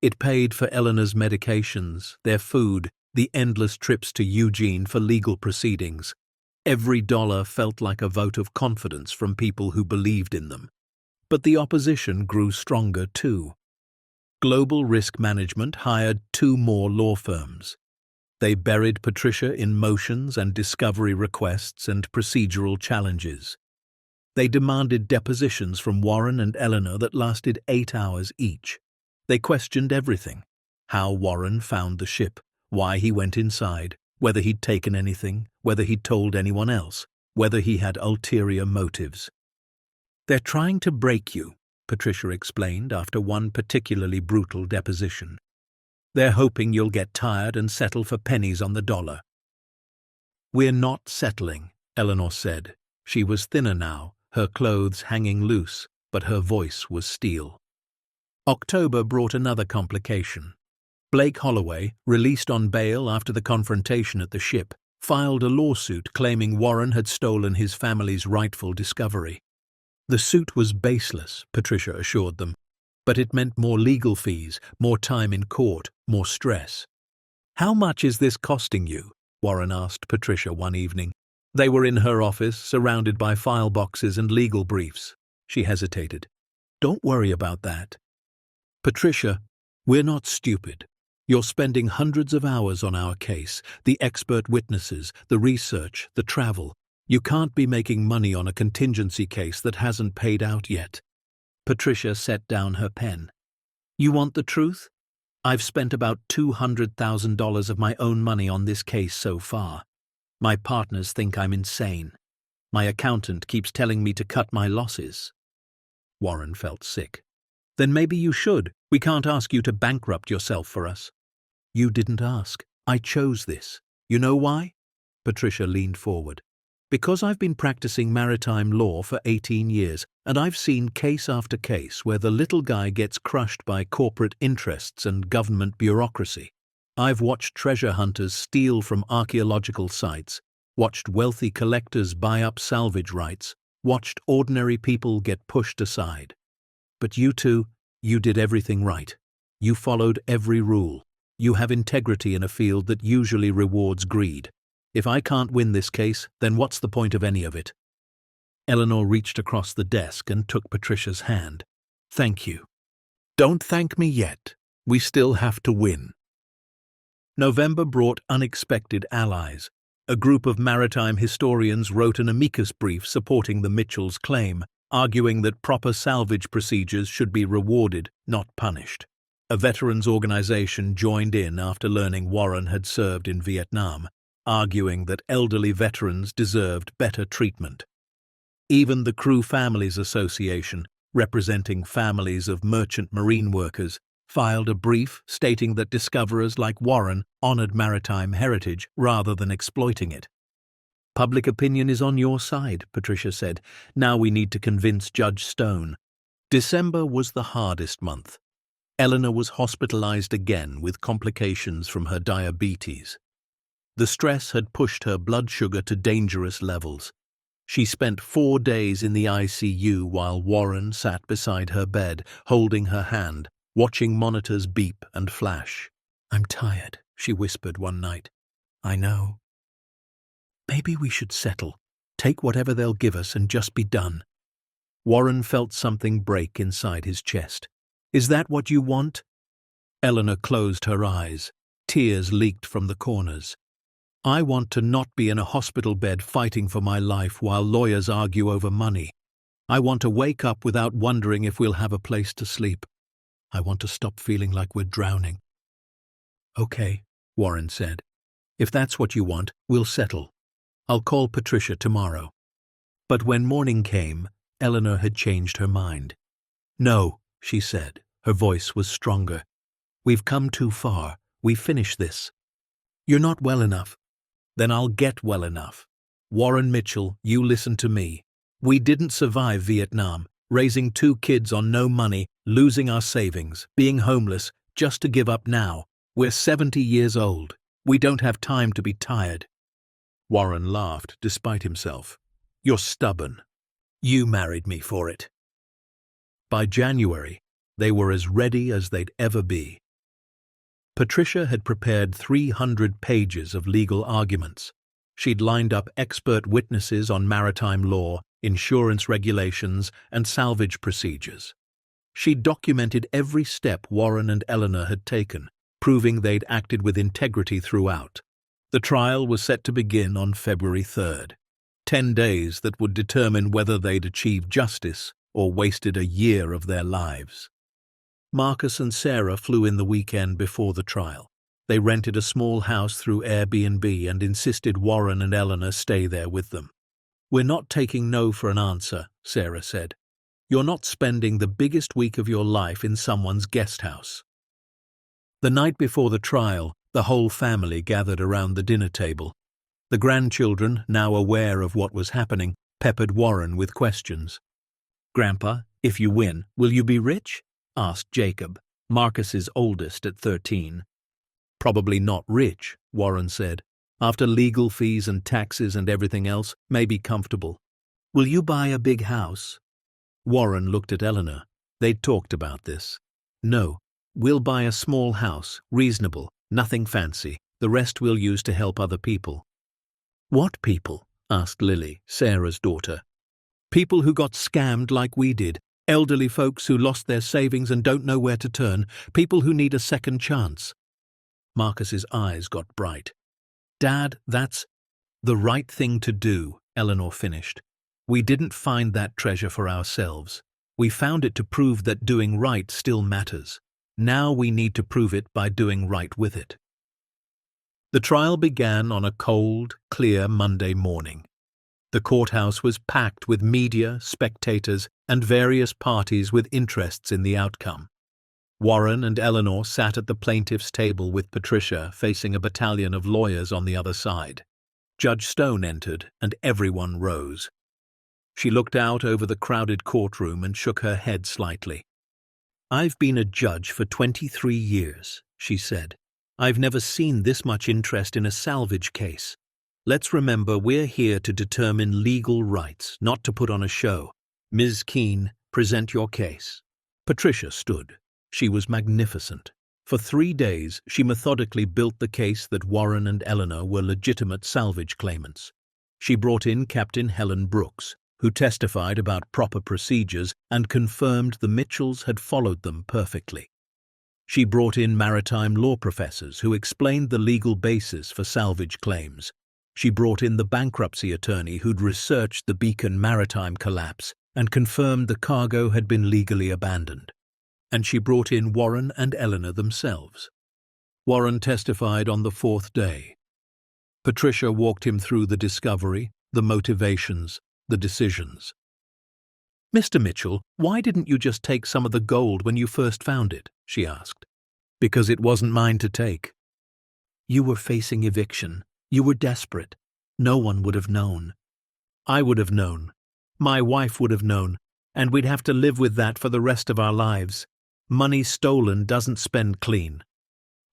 It paid for Eleanor's medications, their food, the endless trips to Eugene for legal proceedings. Every dollar felt like a vote of confidence from people who believed in them. But the opposition grew stronger too. Global Risk Management hired 2 more law firms. They buried Patricia in motions and discovery requests and procedural challenges. They demanded depositions from Warren and Eleanor that lasted 8 hours each. They questioned everything: how Warren found the ship, why he went inside, whether he'd taken anything, whether he'd told anyone else, whether he had ulterior motives. "They're trying to break you," Patricia explained after one particularly brutal deposition. "They're hoping you'll get tired and settle for pennies on the dollar." "We're not settling," Eleanor said. She was thinner now, her clothes hanging loose, but her voice was steel. October brought another complication. Blake Holloway, released on bail after the confrontation at the ship, filed a lawsuit claiming Warren had stolen his family's rightful discovery. The suit was baseless, Patricia assured them, but it meant more legal fees, more time in court, more stress. "How much is this costing you?" Warren asked Patricia one evening. They were in her office, surrounded by file boxes and legal briefs. She hesitated. "Don't worry about that." "Patricia, we're not stupid. You're spending hundreds of hours on our case, the expert witnesses, the research, the travel. You can't be making money on a contingency case that hasn't paid out yet." Patricia set down her pen. "You want the truth? I've spent about $200,000 of my own money on this case so far. My partners think I'm insane. My accountant keeps telling me to cut my losses." Warren felt sick. "Then maybe you should. We can't ask you to bankrupt yourself for us." "You didn't ask. I chose this. You know why?" Patricia leaned forward. "Because I've been practicing maritime law for 18 years, and I've seen case after case where the little guy gets crushed by corporate interests and government bureaucracy. I've watched treasure hunters steal from archaeological sites, watched wealthy collectors buy up salvage rights, watched ordinary people get pushed aside. But you two, you did everything right. You followed every rule. You have integrity in a field that usually rewards greed. If I can't win this case, then what's the point of any of it?" Eleanor reached across the desk and took Patricia's hand. "Thank you." "Don't thank me yet. We still have to win." November brought unexpected allies. A group of maritime historians wrote an amicus brief supporting the Mitchells' claim, arguing that proper salvage procedures should be rewarded, not punished. A veterans organization joined in after learning Warren had served in Vietnam, arguing that elderly veterans deserved better treatment. Even the Crew Families Association, representing families of merchant marine workers, filed a brief stating that discoverers like Warren honored maritime heritage rather than exploiting it. "Public opinion is on your side," Patricia said. "Now we need to convince Judge Stone." December was the hardest month. Eleanor was hospitalized again with complications from her diabetes. The stress had pushed her blood sugar to dangerous levels. She spent 4 days in the ICU while Warren sat beside her bed, holding her hand, watching monitors beep and flash. "I'm tired," she whispered one night. "I know. Maybe we should settle, take whatever they'll give us and just be done." Warren felt something break inside his chest. "Is that what you want?" Eleanor closed her eyes. Tears leaked from the corners. "I want to not be in a hospital bed fighting for my life while lawyers argue over money. I want to wake up without wondering if we'll have a place to sleep. I want to stop feeling like we're drowning." "Okay," Warren said. "If that's what you want, we'll settle. I'll call Patricia tomorrow." But when morning came, Eleanor had changed her mind. "No," she said. Her voice was stronger. "We've come too far. We finish this. You're not well enough. Then I'll get well enough. Warren Mitchell, you listen to me. We didn't survive Vietnam, raising 2 kids on no money, losing our savings, being homeless, just to give up now. We're 70 years old. We don't have time to be tired." Warren laughed despite himself. "You're stubborn. You married me for it." By January, they were as ready as they'd ever be. Patricia had prepared 300 pages of legal arguments. She'd lined up expert witnesses on maritime law, insurance regulations, and salvage procedures. She'd documented every step Warren and Eleanor had taken, proving they'd acted with integrity throughout. The trial was set to begin on February 3rd, 10 days that would determine whether they'd achieved justice or wasted a year of their lives. Marcus and Sarah flew in the weekend before the trial. They rented a small house through Airbnb and insisted Warren and Eleanor stay there with them. "We're not taking no for an answer," Sarah said. "You're not spending the biggest week of your life in someone's guest house." The night before the trial, the whole family gathered around the dinner table. The grandchildren, now aware of what was happening, peppered Warren with questions. "Grandpa, if you win, will you be rich?" asked Jacob, Marcus's oldest at 13. "Probably not rich," Warren said. "After legal fees and taxes and everything else, maybe comfortable." "Will you buy a big house?" Warren looked at Eleanor. They'd talked about this. "No, we'll buy a small house, reasonable, nothing fancy. The rest we'll use to help other people." "What people?" asked Lily, Sarah's daughter. "People who got scammed like we did. Elderly folks who lost their savings and don't know where to turn. People who need a second chance." Marcus's eyes got bright. "Dad, that's the right thing to do," Eleanor finished. "We didn't find that treasure for ourselves. We found it to prove that doing right still matters. Now we need to prove it by doing right with it." The trial began on a cold, clear Monday morning. The courthouse was packed with media, spectators, and various parties with interests in the outcome. Warren and Eleanor sat at the plaintiff's table with Patricia facing a battalion of lawyers on the other side. Judge Stone entered, and everyone rose. She looked out over the crowded courtroom and shook her head slightly. "I've been a judge for 23 years, she said. "I've never seen this much interest in a salvage case. Let's remember we're here to determine legal rights, not to put on a show. Ms. Keene, present your case." Patricia stood. She was magnificent. For 3 days, she methodically built the case that Warren and Eleanor were legitimate salvage claimants. She brought in Captain Helen Brooks, who testified about proper procedures and confirmed the Mitchells had followed them perfectly. She brought in maritime law professors who explained the legal basis for salvage claims. She brought in the bankruptcy attorney who'd researched the Beacon maritime collapse and confirmed the cargo had been legally abandoned. And she brought in Warren and Eleanor themselves. Warren testified on the fourth day. Patricia walked him through the discovery, the motivations, the decisions. "Mr. Mitchell, why didn't you just take some of the gold when you first found it?" she asked. "Because it wasn't mine to take." "You were facing eviction. You were desperate. No one would have known." "I would have known. My wife would have known, and we'd have to live with that for the rest of our lives. Money stolen doesn't spend clean."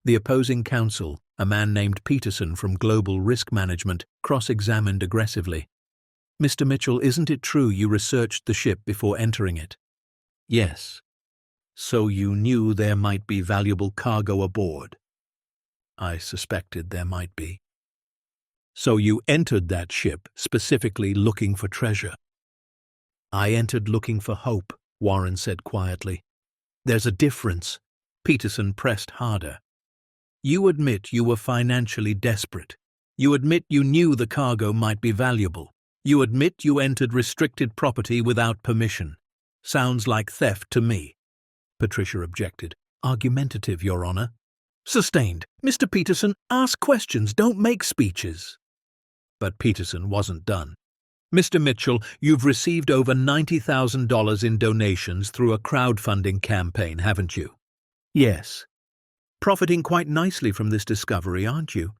The opposing counsel, a man named Peterson from Global Risk Management, cross-examined aggressively. "Mr. Mitchell, isn't it true you researched the ship before entering it?" "Yes." "So you knew there might be valuable cargo aboard?" "I suspected there might be." "So you entered that ship specifically looking for treasure?" "I entered looking for hope," Warren said quietly. "There's a difference." Peterson pressed harder. "You admit you were financially desperate. You admit you knew the cargo might be valuable. You admit you entered restricted property without permission. Sounds like theft to me." Patricia objected. "Argumentative, Your Honor." "Sustained. Mr. Peterson, ask questions, don't make speeches." But Peterson wasn't done. "Mr. Mitchell, you've received over $90,000 in donations through a crowdfunding campaign, haven't you?" "Yes." "Profiting quite nicely from this discovery, aren't you?"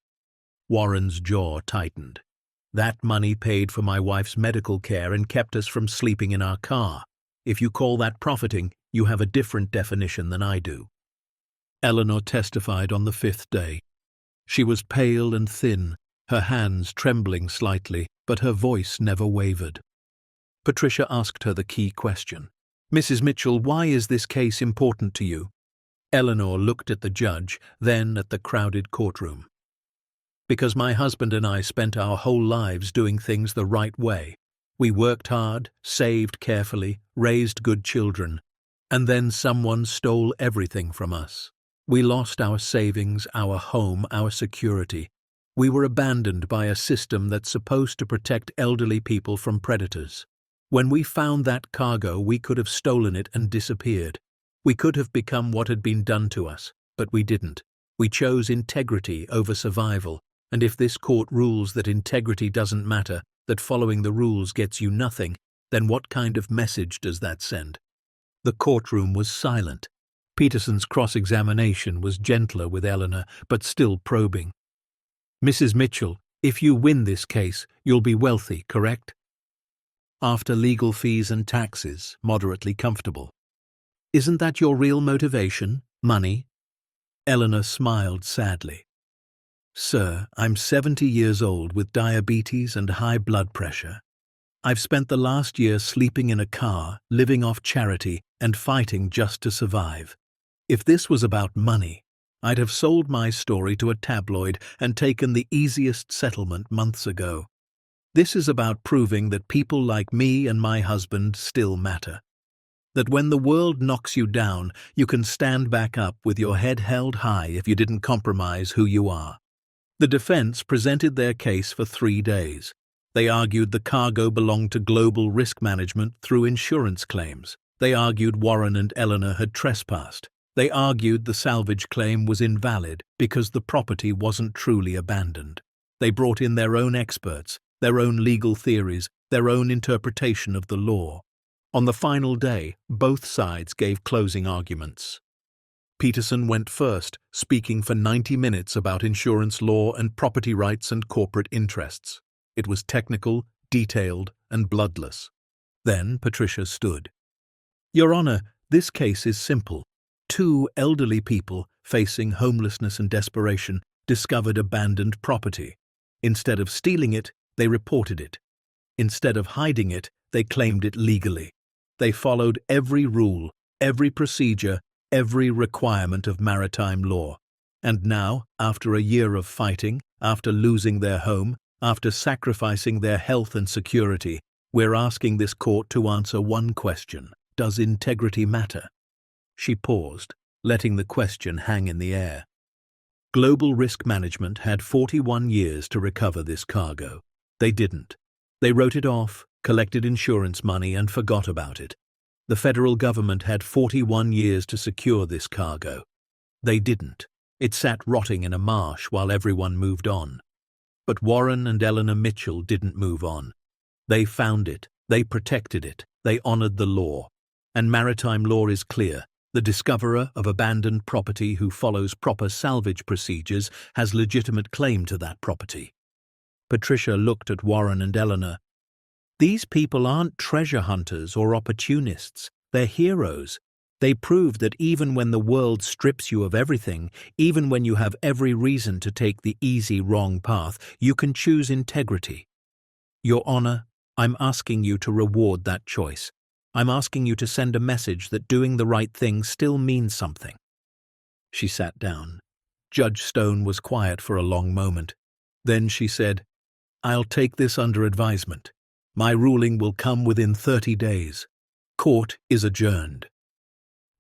Warren's jaw tightened. "That money paid for my wife's medical care and kept us from sleeping in our car. If you call that profiting, you have a different definition than I do." Eleanor testified on the fifth day. She was pale and thin, her hands trembling slightly, but her voice never wavered. Patricia asked her the key question. "Mrs. Mitchell, why is this case important to you?" Eleanor looked at the judge, then at the crowded courtroom. "Because my husband and I spent our whole lives doing things the right way. We worked hard, saved carefully, raised good children, and then someone stole everything from us. We lost our savings, our home, our security. We were abandoned by a system that's supposed to protect elderly people from predators. When we found that cargo, we could have stolen it and disappeared. We could have become what had been done to us, but we didn't. We chose integrity over survival, and if this court rules that integrity doesn't matter, that following the rules gets you nothing, then what kind of message does that send?" The courtroom was silent. Peterson's cross-examination was gentler with Eleanor, but still probing. "Mrs. Mitchell, if you win this case, you'll be wealthy, correct? After legal fees and taxes, moderately comfortable. Isn't that your real motivation, money?" Eleanor smiled sadly. "Sir, I'm 70 years old with diabetes and high blood pressure. I've spent the last year sleeping in a car, living off charity, and fighting just to survive. If this was about money, I'd have sold my story to a tabloid and taken the easiest settlement months ago. This is about proving that people like me and my husband still matter. That when the world knocks you down, you can stand back up with your head held high if you didn't compromise who you are." The defense presented their case for 3 days. They argued the cargo belonged to Global Risk Management through insurance claims. They argued Warren and Eleanor had trespassed. They argued the salvage claim was invalid because the property wasn't truly abandoned. They brought in their own experts, their own legal theories, their own interpretation of the law. On the final day, both sides gave closing arguments. Peterson went first, speaking for 90 minutes about insurance law and property rights and corporate interests. It was technical, detailed, and bloodless. Then Patricia stood. "Your Honor, this case is simple. 2 elderly people, facing homelessness and desperation, discovered abandoned property. Instead of stealing it, they reported it. Instead of hiding it, they claimed it legally. They followed every rule, every procedure, every requirement of maritime law. And now, after a year of fighting, after losing their home, after sacrificing their health and security, we're asking this court to answer one question: does integrity matter?" She paused. letting the question hang in the air. Global Risk Management had 41 years to recover this cargo. They didn't. They wrote it off, collected insurance money, and forgot about it. The federal government had 41 years to secure this cargo. They didn't. It sat rotting in a marsh while everyone moved on. But Warren and Eleanor Mitchell didn't move on. They found it, they protected it, they honored the law. And maritime law is clear. The discoverer of abandoned property who follows proper salvage procedures has legitimate claim to that property. Patricia looked at Warren and Eleanor. These people aren't treasure hunters or opportunists. They're heroes. They prove that even when the world strips you of everything, even when you have every reason to take the easy wrong path, you can choose integrity. Your Honor, I'm asking you to reward that choice. I'm asking you to send a message that doing the right thing still means something. She sat down. Judge Stone was quiet for a long moment. Then she said, I'll take this under advisement. My ruling will come within 30 days. Court is adjourned.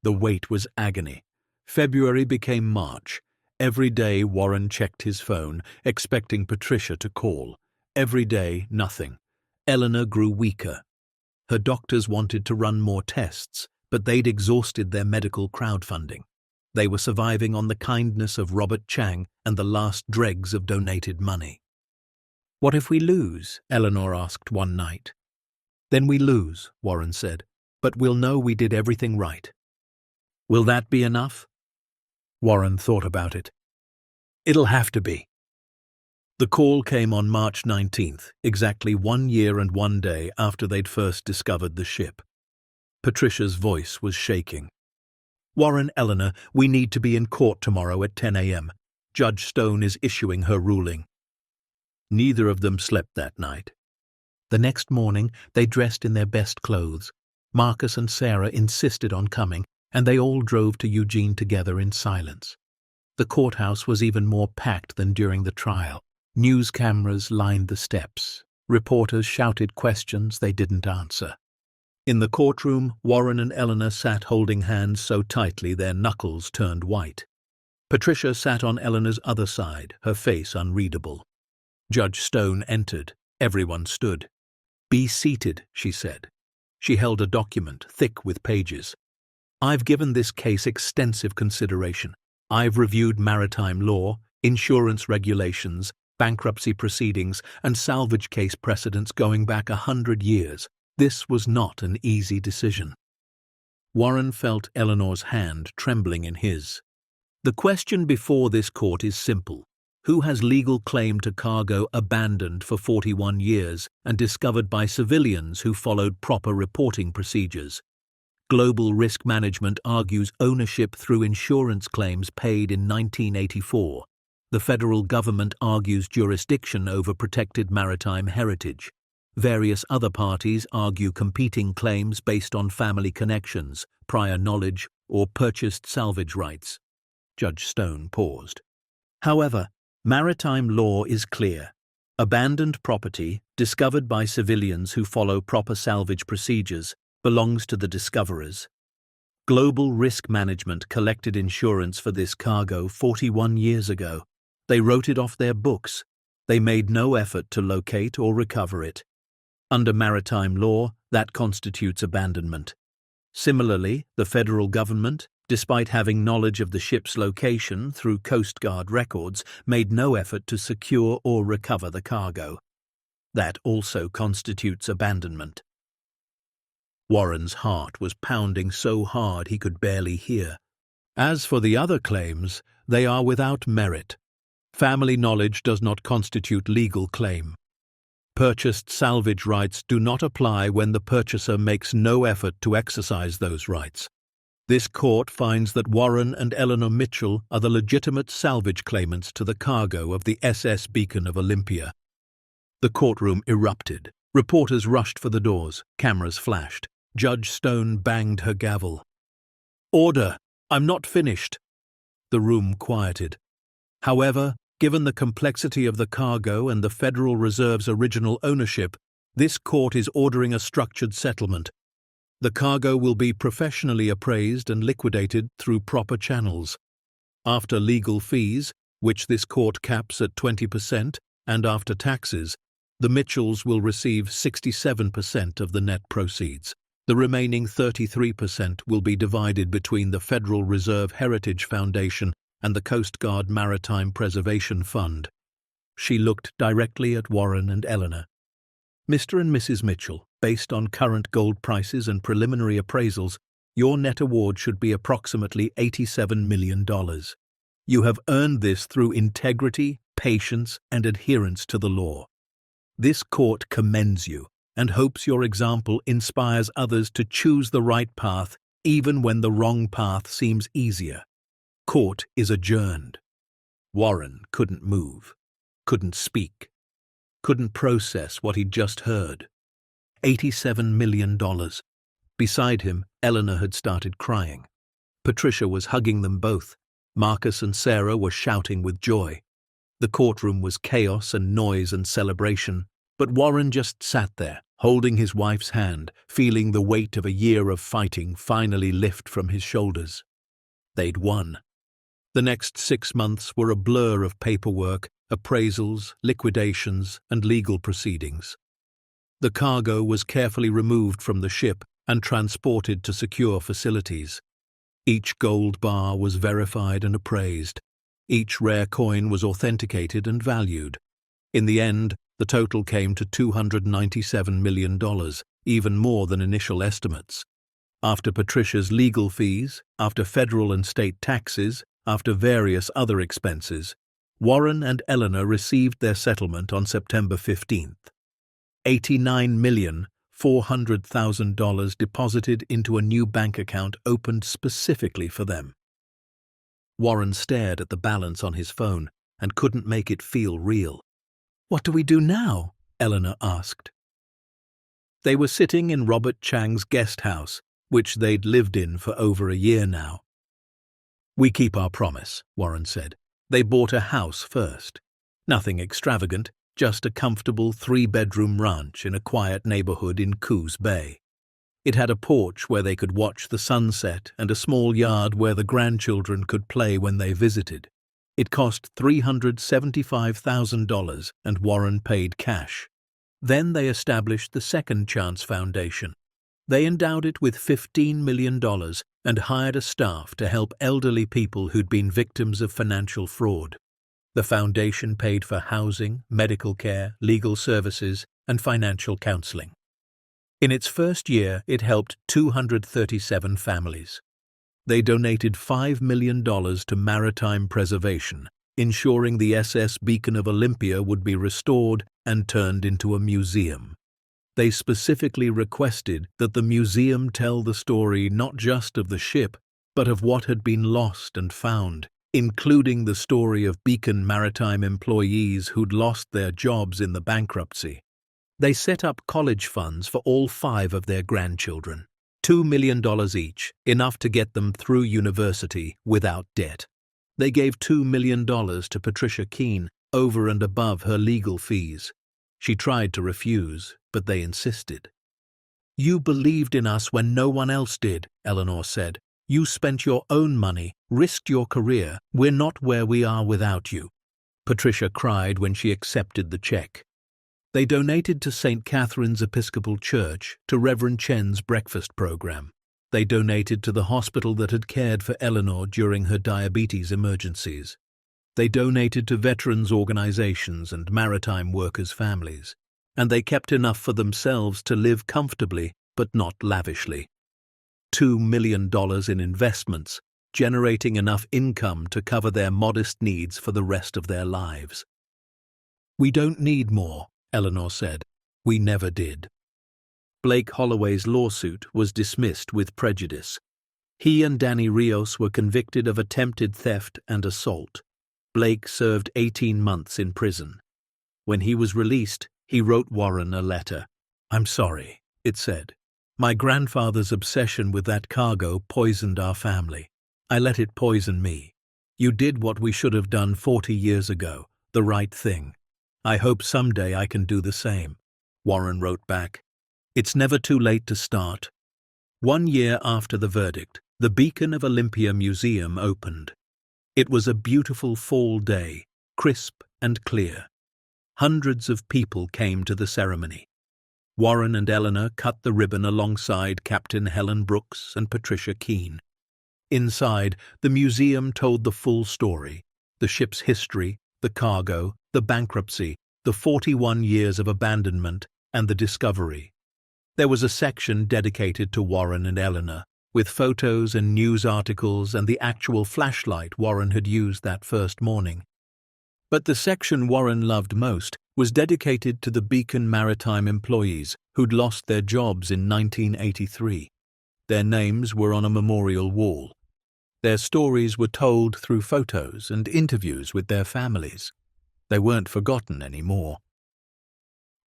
The wait was agony. February became March. Every day Warren checked his phone, expecting Patricia to call. Every day, nothing. Eleanor grew weaker. Her doctors wanted to run more tests, but they'd exhausted their medical crowdfunding. They were surviving on the kindness of Robert Chang and the last dregs of donated money. What if we lose? Eleanor asked one night. Then we lose, Warren said, but we'll know we did everything right. Will that be enough? Warren thought about it. It'll have to be. The call came on March 19th, exactly 1 year and 1 day after they'd first discovered the ship. Patricia's voice was shaking. Warren, Eleanor, we need to be in court tomorrow at 10 a.m. Judge Stone is issuing her ruling. Neither of them slept that night. The next morning, they dressed in their best clothes. Marcus and Sarah insisted on coming, and they all drove to Eugene together in silence. The courthouse was even more packed than during the trial. News cameras lined the steps. Reporters shouted questions they didn't answer. In the courtroom, Warren and Eleanor sat holding hands so tightly their knuckles turned white. Patricia sat on Eleanor's other side, her face unreadable. Judge Stone entered. Everyone stood. Be seated, she said. She held a document, thick with pages. I've given this case extensive consideration. I've reviewed maritime law, insurance regulations, bankruptcy proceedings, and salvage case precedents going back 100 years. This was not an easy decision. Warren felt Eleanor's hand trembling in his. The question before this court is simple. Who has legal claim to cargo abandoned for 41 years and discovered by civilians who followed proper reporting procedures? Global Risk Management argues ownership through insurance claims paid in 1984. The federal government argues jurisdiction over protected maritime heritage. Various other parties argue competing claims based on family connections, prior knowledge, or purchased salvage rights. Judge Stone paused. However, maritime law is clear. Abandoned property, discovered by civilians who follow proper salvage procedures, belongs to the discoverers. Global Risk Management collected insurance for this cargo 41 years ago. They wrote it off their books. They made no effort to locate or recover it. Under maritime law, that constitutes abandonment. Similarly, the federal government, despite having knowledge of the ship's location through Coast Guard records, made no effort to secure or recover the cargo. That also constitutes abandonment. Warren's heart was pounding so hard he could barely hear. As for the other claims, they are without merit. Family knowledge does not constitute legal claim. Purchased salvage rights do not apply when the purchaser makes no effort to exercise those rights. This court finds that Warren and Eleanor Mitchell are the legitimate salvage claimants to the cargo of the SS Beacon of Olympia. The courtroom erupted. Reporters rushed for the doors. Cameras flashed. Judge Stone banged her gavel. Order! I'm not finished. The room quieted. However, given the complexity of the cargo and the Federal Reserve's original ownership, this court is ordering a structured settlement. The cargo will be professionally appraised and liquidated through proper channels. After legal fees, which this court caps at 20%, and after taxes, the Mitchells will receive 67% of the net proceeds. The remaining 33% will be divided between the Federal Reserve Heritage Foundation and the Coast Guard Maritime Preservation Fund. She looked directly at Warren and Eleanor. Mr. and Mrs. Mitchell, based on current gold prices and preliminary appraisals, your net award should be approximately $87 million. You have earned this through integrity, patience, and adherence to the law. This court commends you and hopes your example inspires others to choose the right path even when the wrong path seems easier. Court is adjourned. Warren couldn't move, couldn't speak, couldn't process what he'd just heard. $87 million. Beside him, Eleanor had started crying. Patricia was hugging them both. Marcus and Sarah were shouting with joy. The courtroom was chaos and noise and celebration, but Warren just sat there, holding his wife's hand, feeling the weight of a year of fighting finally lift from his shoulders. They'd won. The next 6 months were a blur of paperwork, appraisals, liquidations, and legal proceedings. The cargo was carefully removed from the ship and transported to secure facilities. Each gold bar was verified and appraised. Each rare coin was authenticated and valued. In the end, the total came to $297 million, even more than initial estimates. After Patricia's legal fees, after federal and state taxes, after various other expenses, Warren and Eleanor received their settlement on September 15th. $89,400,000 deposited into a new bank account opened specifically for them. Warren stared at the balance on his phone and couldn't make it feel real. "What do we do now?" Eleanor asked. They were sitting in Robert Chang's guest house, which they'd lived in for over a year now. "We keep our promise," Warren said. They bought a house first. Nothing extravagant, just a comfortable 3-bedroom ranch in a quiet neighborhood in Coos Bay. It had a porch where they could watch the sunset and a small yard where the grandchildren could play when they visited. It cost $375,000 and Warren paid cash. Then they established the Second Chance Foundation. They endowed it with $15 million and hired a staff to help elderly people who'd been victims of financial fraud. The foundation paid for housing, medical care, legal services, and financial counseling. In its first year, it helped 237 families. They donated $5 million to maritime preservation, ensuring the SS Beacon of Olympia would be restored and turned into a museum. They specifically requested that the museum tell the story not just of the ship, but of what had been lost and found, including the story of Beacon Maritime employees who'd lost their jobs in the bankruptcy. They set up college funds for all 5 of their grandchildren, $2 million each, enough to get them through university without debt. They gave $2 million to Patricia Keene over and above her legal fees. She tried to refuse, but they insisted. "You believed in us when no one else did," Eleanor said. "You spent your own money, risked your career. We're not where we are without you." Patricia cried when she accepted the check. They donated to St. Catherine's Episcopal Church, to Reverend Chen's breakfast program. They donated to the hospital that had cared for Eleanor during her diabetes emergencies. They donated to veterans organizations and maritime workers' families. And they kept enough for themselves to live comfortably, but not lavishly. $2 million in investments, generating enough income to cover their modest needs for the rest of their lives. "We don't need more," Eleanor said. "We never did." Blake Holloway's lawsuit was dismissed with prejudice. He and Danny Rios were convicted of attempted theft and assault. Blake served 18 months in prison. When he was released, he wrote Warren a letter. "I'm sorry," it said. "My grandfather's obsession with that cargo poisoned our family. I let it poison me. You did what we should have done 40 years ago, the right thing. I hope someday I can do the same." Warren wrote back, "It's never too late to start." 1 year after the verdict, the Beacon of Olympia Museum opened. It was a beautiful fall day, crisp and clear. Hundreds of people came to the ceremony. Warren and Eleanor cut the ribbon alongside Captain Helen Brooks and Patricia Keene. Inside, the museum told the full story: the ship's history, the cargo, the bankruptcy, the 41 years of abandonment, and the discovery. There was a section dedicated to Warren and Eleanor, with photos and news articles and the actual flashlight Warren had used that first morning. But the section Warren loved most was dedicated to the Beacon Maritime employees who'd lost their jobs in 1983. Their names were on a memorial wall. Their stories were told through photos and interviews with their families. They weren't forgotten anymore.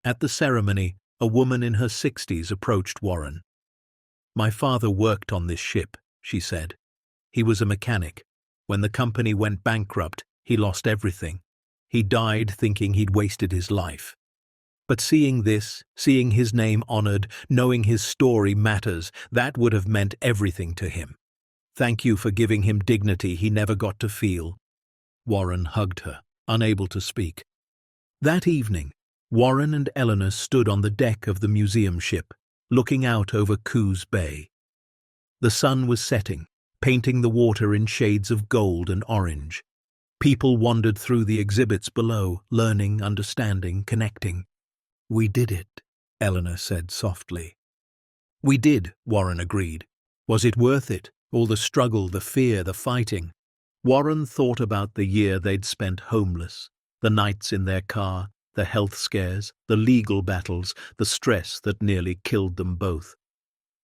At the ceremony, a woman in her 60s approached Warren. "My father worked on this ship," she said. "He was a mechanic. When the company went bankrupt, he lost everything. He died thinking he'd wasted his life. But seeing this, seeing his name honored, knowing his story matters, that would have meant everything to him. Thank you for giving him dignity he never got to feel." Warren hugged her, unable to speak. That evening, Warren and Eleanor stood on the deck of the museum ship, looking out over Coos Bay. The sun was setting, painting the water in shades of gold and orange. People wandered through the exhibits below, learning, understanding, connecting. "We did it," Eleanor said softly. "We did," Warren agreed. "Was it worth it? All the struggle, the fear, the fighting?" Warren thought about the year they'd spent homeless, the nights in their car, the health scares, the legal battles, the stress that nearly killed them both.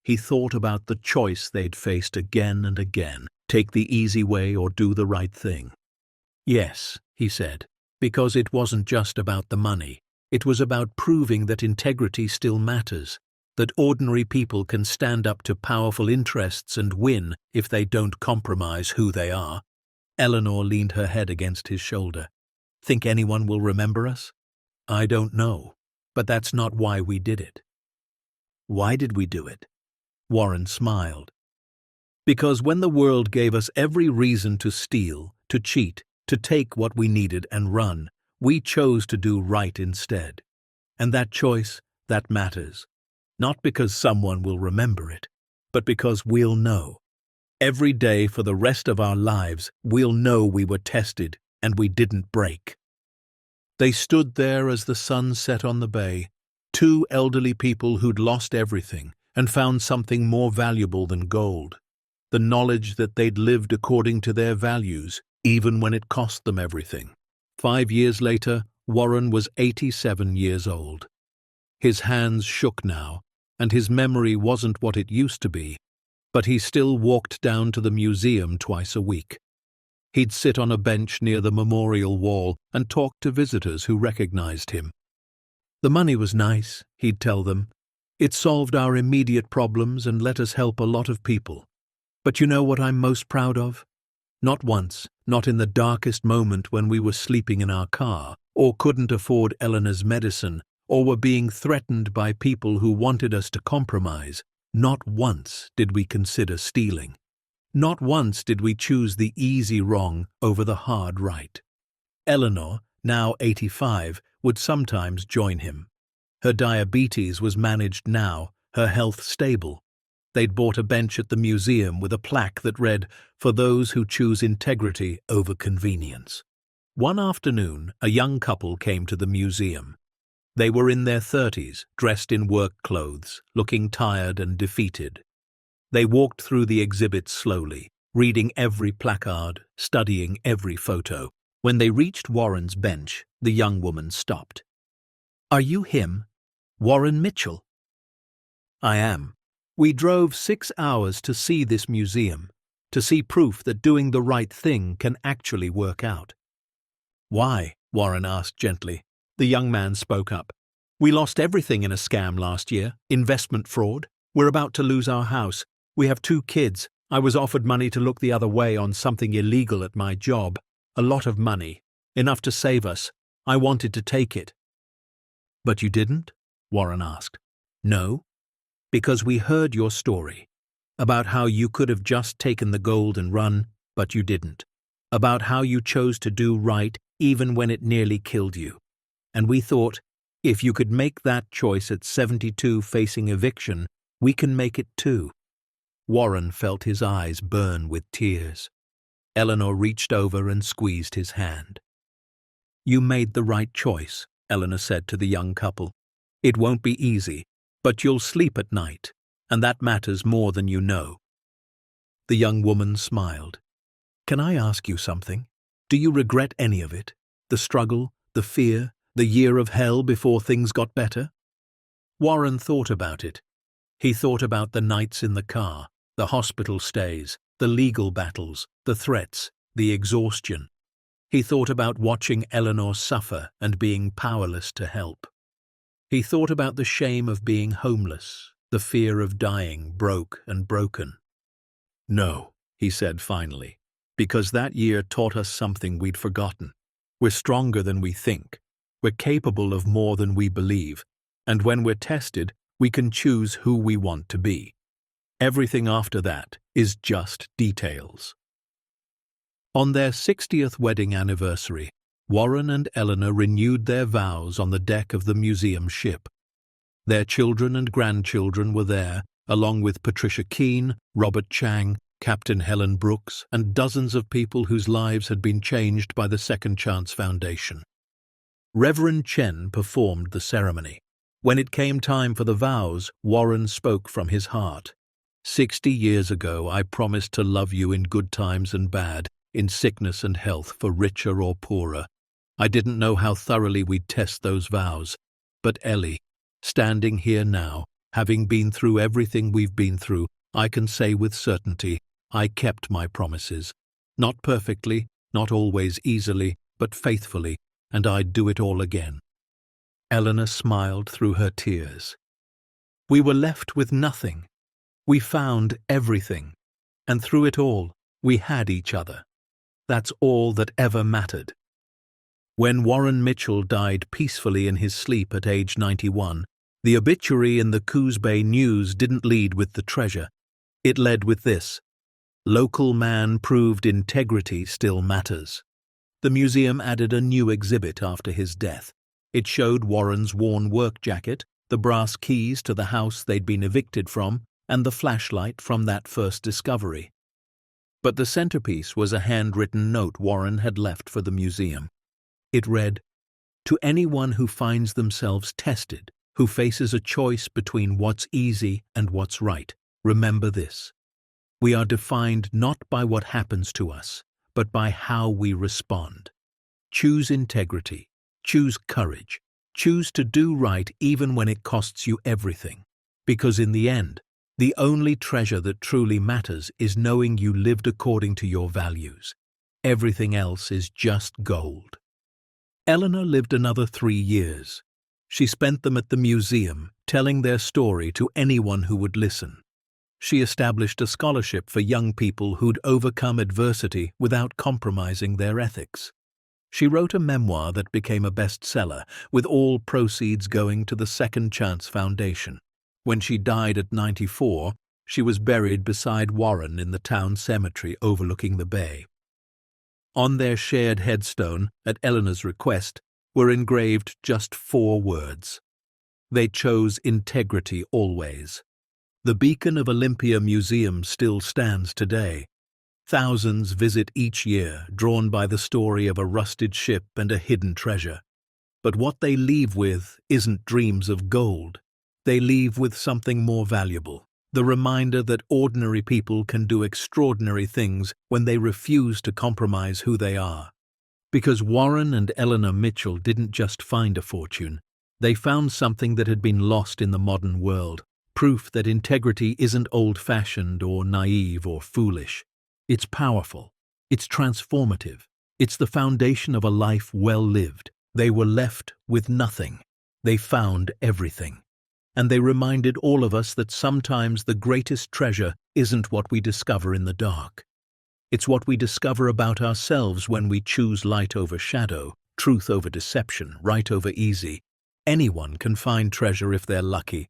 He thought about the choice they'd faced again and again: take the easy way or do the right thing. "Yes," he said, "because it wasn't just about the money. It was about proving that integrity still matters, that ordinary people can stand up to powerful interests and win if they don't compromise who they are." Eleanor leaned her head against his shoulder. "Think anyone will remember us?" "I don't know, but that's not why we did it." "Why did we do it?" Warren smiled. "Because when the world gave us every reason to steal, to cheat, to take what we needed and run, we chose to do right instead. And that choice, that matters. Not because someone will remember it, but because we'll know. Every day for the rest of our lives, we'll know we were tested and we didn't break." They stood there as the sun set on the bay, two elderly people who'd lost everything and found something more valuable than gold: the knowledge that they'd lived according to their values, even when it cost them everything. 5 years later, Warren was 87 years old. His hands shook now, and his memory wasn't what it used to be, but he still walked down to the museum twice a week. He'd sit on a bench near the memorial wall and talk to visitors who recognized him. The money was nice, he'd tell them. It solved our immediate problems and let us help a lot of people. But you know what I'm most proud of? Not once, not in the darkest moment when we were sleeping in our car, or couldn't afford Eleanor's medicine, or were being threatened by people who wanted us to compromise, not once did we consider stealing. Not once did we choose the easy wrong over the hard right. Eleanor, now 85, would sometimes join him. Her diabetes was managed now, her health stable. They'd bought a bench at the museum with a plaque that read, "For those who choose integrity over convenience." One afternoon, a young couple came to the museum. They were in their 30s, dressed in work clothes, looking tired and defeated. They walked through the exhibit slowly, reading every placard, studying every photo. When they reached Warren's bench, the young woman stopped. "Are you him? Warren Mitchell?" "I am. We drove 6 hours to see this museum, to see proof that doing the right thing can actually work out." "Why?" Warren asked gently. The young man spoke up. "We lost everything in a scam last year, investment fraud. We're about to lose our house. We have 2 kids. I was offered money to look the other way on something illegal at my job. A lot of money. Enough to save us. I wanted to take it." "But you didn't?" Warren asked. "No. Because we heard your story. about how you could have just taken the gold and run, but you didn't, about how you chose to do right even when it nearly killed you. And we thought, if you could make that choice at 72 facing eviction, we can make it too. Warren felt his eyes burn with tears. Eleanor reached over and squeezed his hand. You made the right choice, Eleanor said to the young couple. It won't be easy, but you'll sleep at night, and that matters more than you know. The young woman smiled. Can I ask you something? Do you regret any of it? The struggle, the fear, the year of hell before things got better? Warren thought about it. He thought about the nights in the car, the hospital stays, the legal battles, the threats, the exhaustion. He thought about watching Eleanor suffer and being powerless to help. He thought about the shame of being homeless, the fear of dying broke and broken. No, he said finally, because that year taught us something we'd forgotten. We're stronger than we think. We're capable of more than we believe. And when we're tested, we can choose who we want to be. Everything after that is just details. On their 60th wedding anniversary, Warren and Eleanor renewed their vows on the deck of the museum ship. Their children and grandchildren were there, along with Patricia Keane, Robert Chang, Captain Helen Brooks, and dozens of people whose lives had been changed by the Second Chance Foundation. Reverend Chen performed the ceremony. When it came time for the vows, Warren spoke from his heart. 60 years ago, I promised to love you in good times and bad, in sickness and health, for richer or poorer. I didn't know how thoroughly we'd test those vows. But Ellie, standing here now, having been through everything we've been through, I can say with certainty, I kept my promises. Not perfectly, not always easily, but faithfully, and I'd do it all again. Eleanor smiled through her tears. We were left with nothing. We found everything, and through it all, we had each other. That's all that ever mattered. When Warren Mitchell died peacefully in his sleep at age 91, the obituary in the Coos Bay News didn't lead with the treasure. It led with this: local man proved integrity still matters. The museum added a new exhibit after his death. It showed Warren's worn work jacket, the brass keys to the house they'd been evicted from, and the flashlight from that first discovery. But the centerpiece was a handwritten note Warren had left for the museum. It read, "To anyone who finds themselves tested, who faces a choice between what's easy and what's right, remember this. We are defined not by what happens to us, but by how we respond. Choose integrity, choose courage, choose to do right even when it costs you everything. Because in the end, the only treasure that truly matters is knowing you lived according to your values. Everything else is just gold." Eleanor lived another 3 years. She spent them at the museum, telling their story to anyone who would listen. She established a scholarship for young people who'd overcome adversity without compromising their ethics. She wrote a memoir that became a bestseller, with all proceeds going to the Second Chance Foundation. When she died at 94, she was buried beside Warren in the town cemetery overlooking the bay. On their shared headstone, at Eleanor's request, were engraved just 4 words. They chose integrity always. The beacon of Olympia Museum still stands today. Thousands visit each year, drawn by the story of a rusted ship and a hidden treasure. But what they leave with isn't dreams of gold. They leave with something more valuable, the reminder that ordinary people can do extraordinary things when they refuse to compromise who they are. Because Warren and Eleanor Mitchell didn't just find a fortune, they found something that had been lost in the modern world, proof that integrity isn't old-fashioned or naive or foolish. It's powerful, it's transformative, it's the foundation of a life well lived. They were left with nothing. They found everything. And they reminded all of us that sometimes the greatest treasure isn't what we discover in the dark. It's what we discover about ourselves when we choose light over shadow, truth over deception, right over easy. Anyone can find treasure if they're lucky.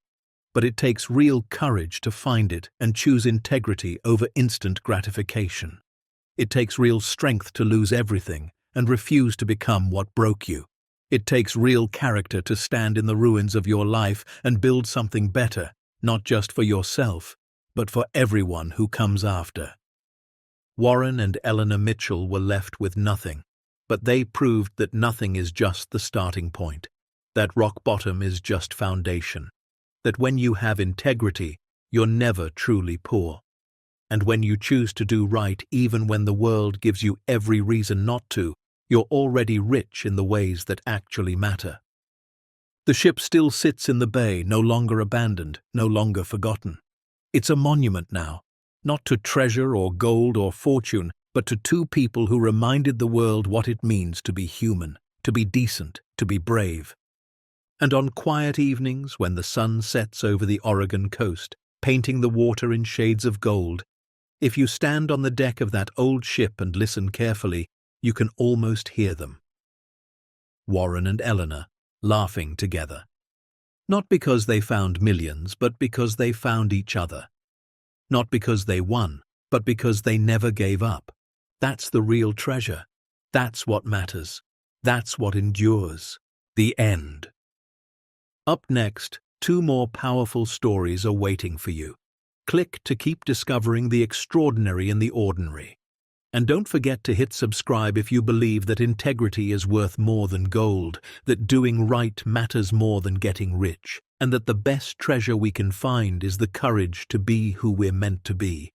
but it takes real courage to find it and choose integrity over instant gratification. It takes real strength to lose everything and refuse to become what broke you. It takes real character to stand in the ruins of your life and build something better, not just for yourself, but for everyone who comes after. Warren and Eleanor Mitchell were left with nothing, but they proved that nothing is just the starting point, that rock bottom is just foundation, that when you have integrity, you're never truly poor. And when you choose to do right even when the world gives you every reason not to, you're already rich in the ways that actually matter. The ship still sits in the bay, no longer abandoned, no longer forgotten. It's a monument now, not to treasure or gold or fortune, but to two people who reminded the world what it means to be human, to be decent, to be brave. And on quiet evenings, when the sun sets over the Oregon coast, painting the water in shades of gold, if you stand on the deck of that old ship and listen carefully, you can almost hear them. Warren and Eleanor, laughing together. Not because they found millions, but because they found each other. Not because they won, but because they never gave up. That's the real treasure. That's what matters. That's what endures. The end. Up next, 2 more powerful stories are waiting for you. Click to keep discovering the extraordinary in the ordinary. And don't forget to hit subscribe if you believe that integrity is worth more than gold, that doing right matters more than getting rich, and that the best treasure we can find is the courage to be who we're meant to be.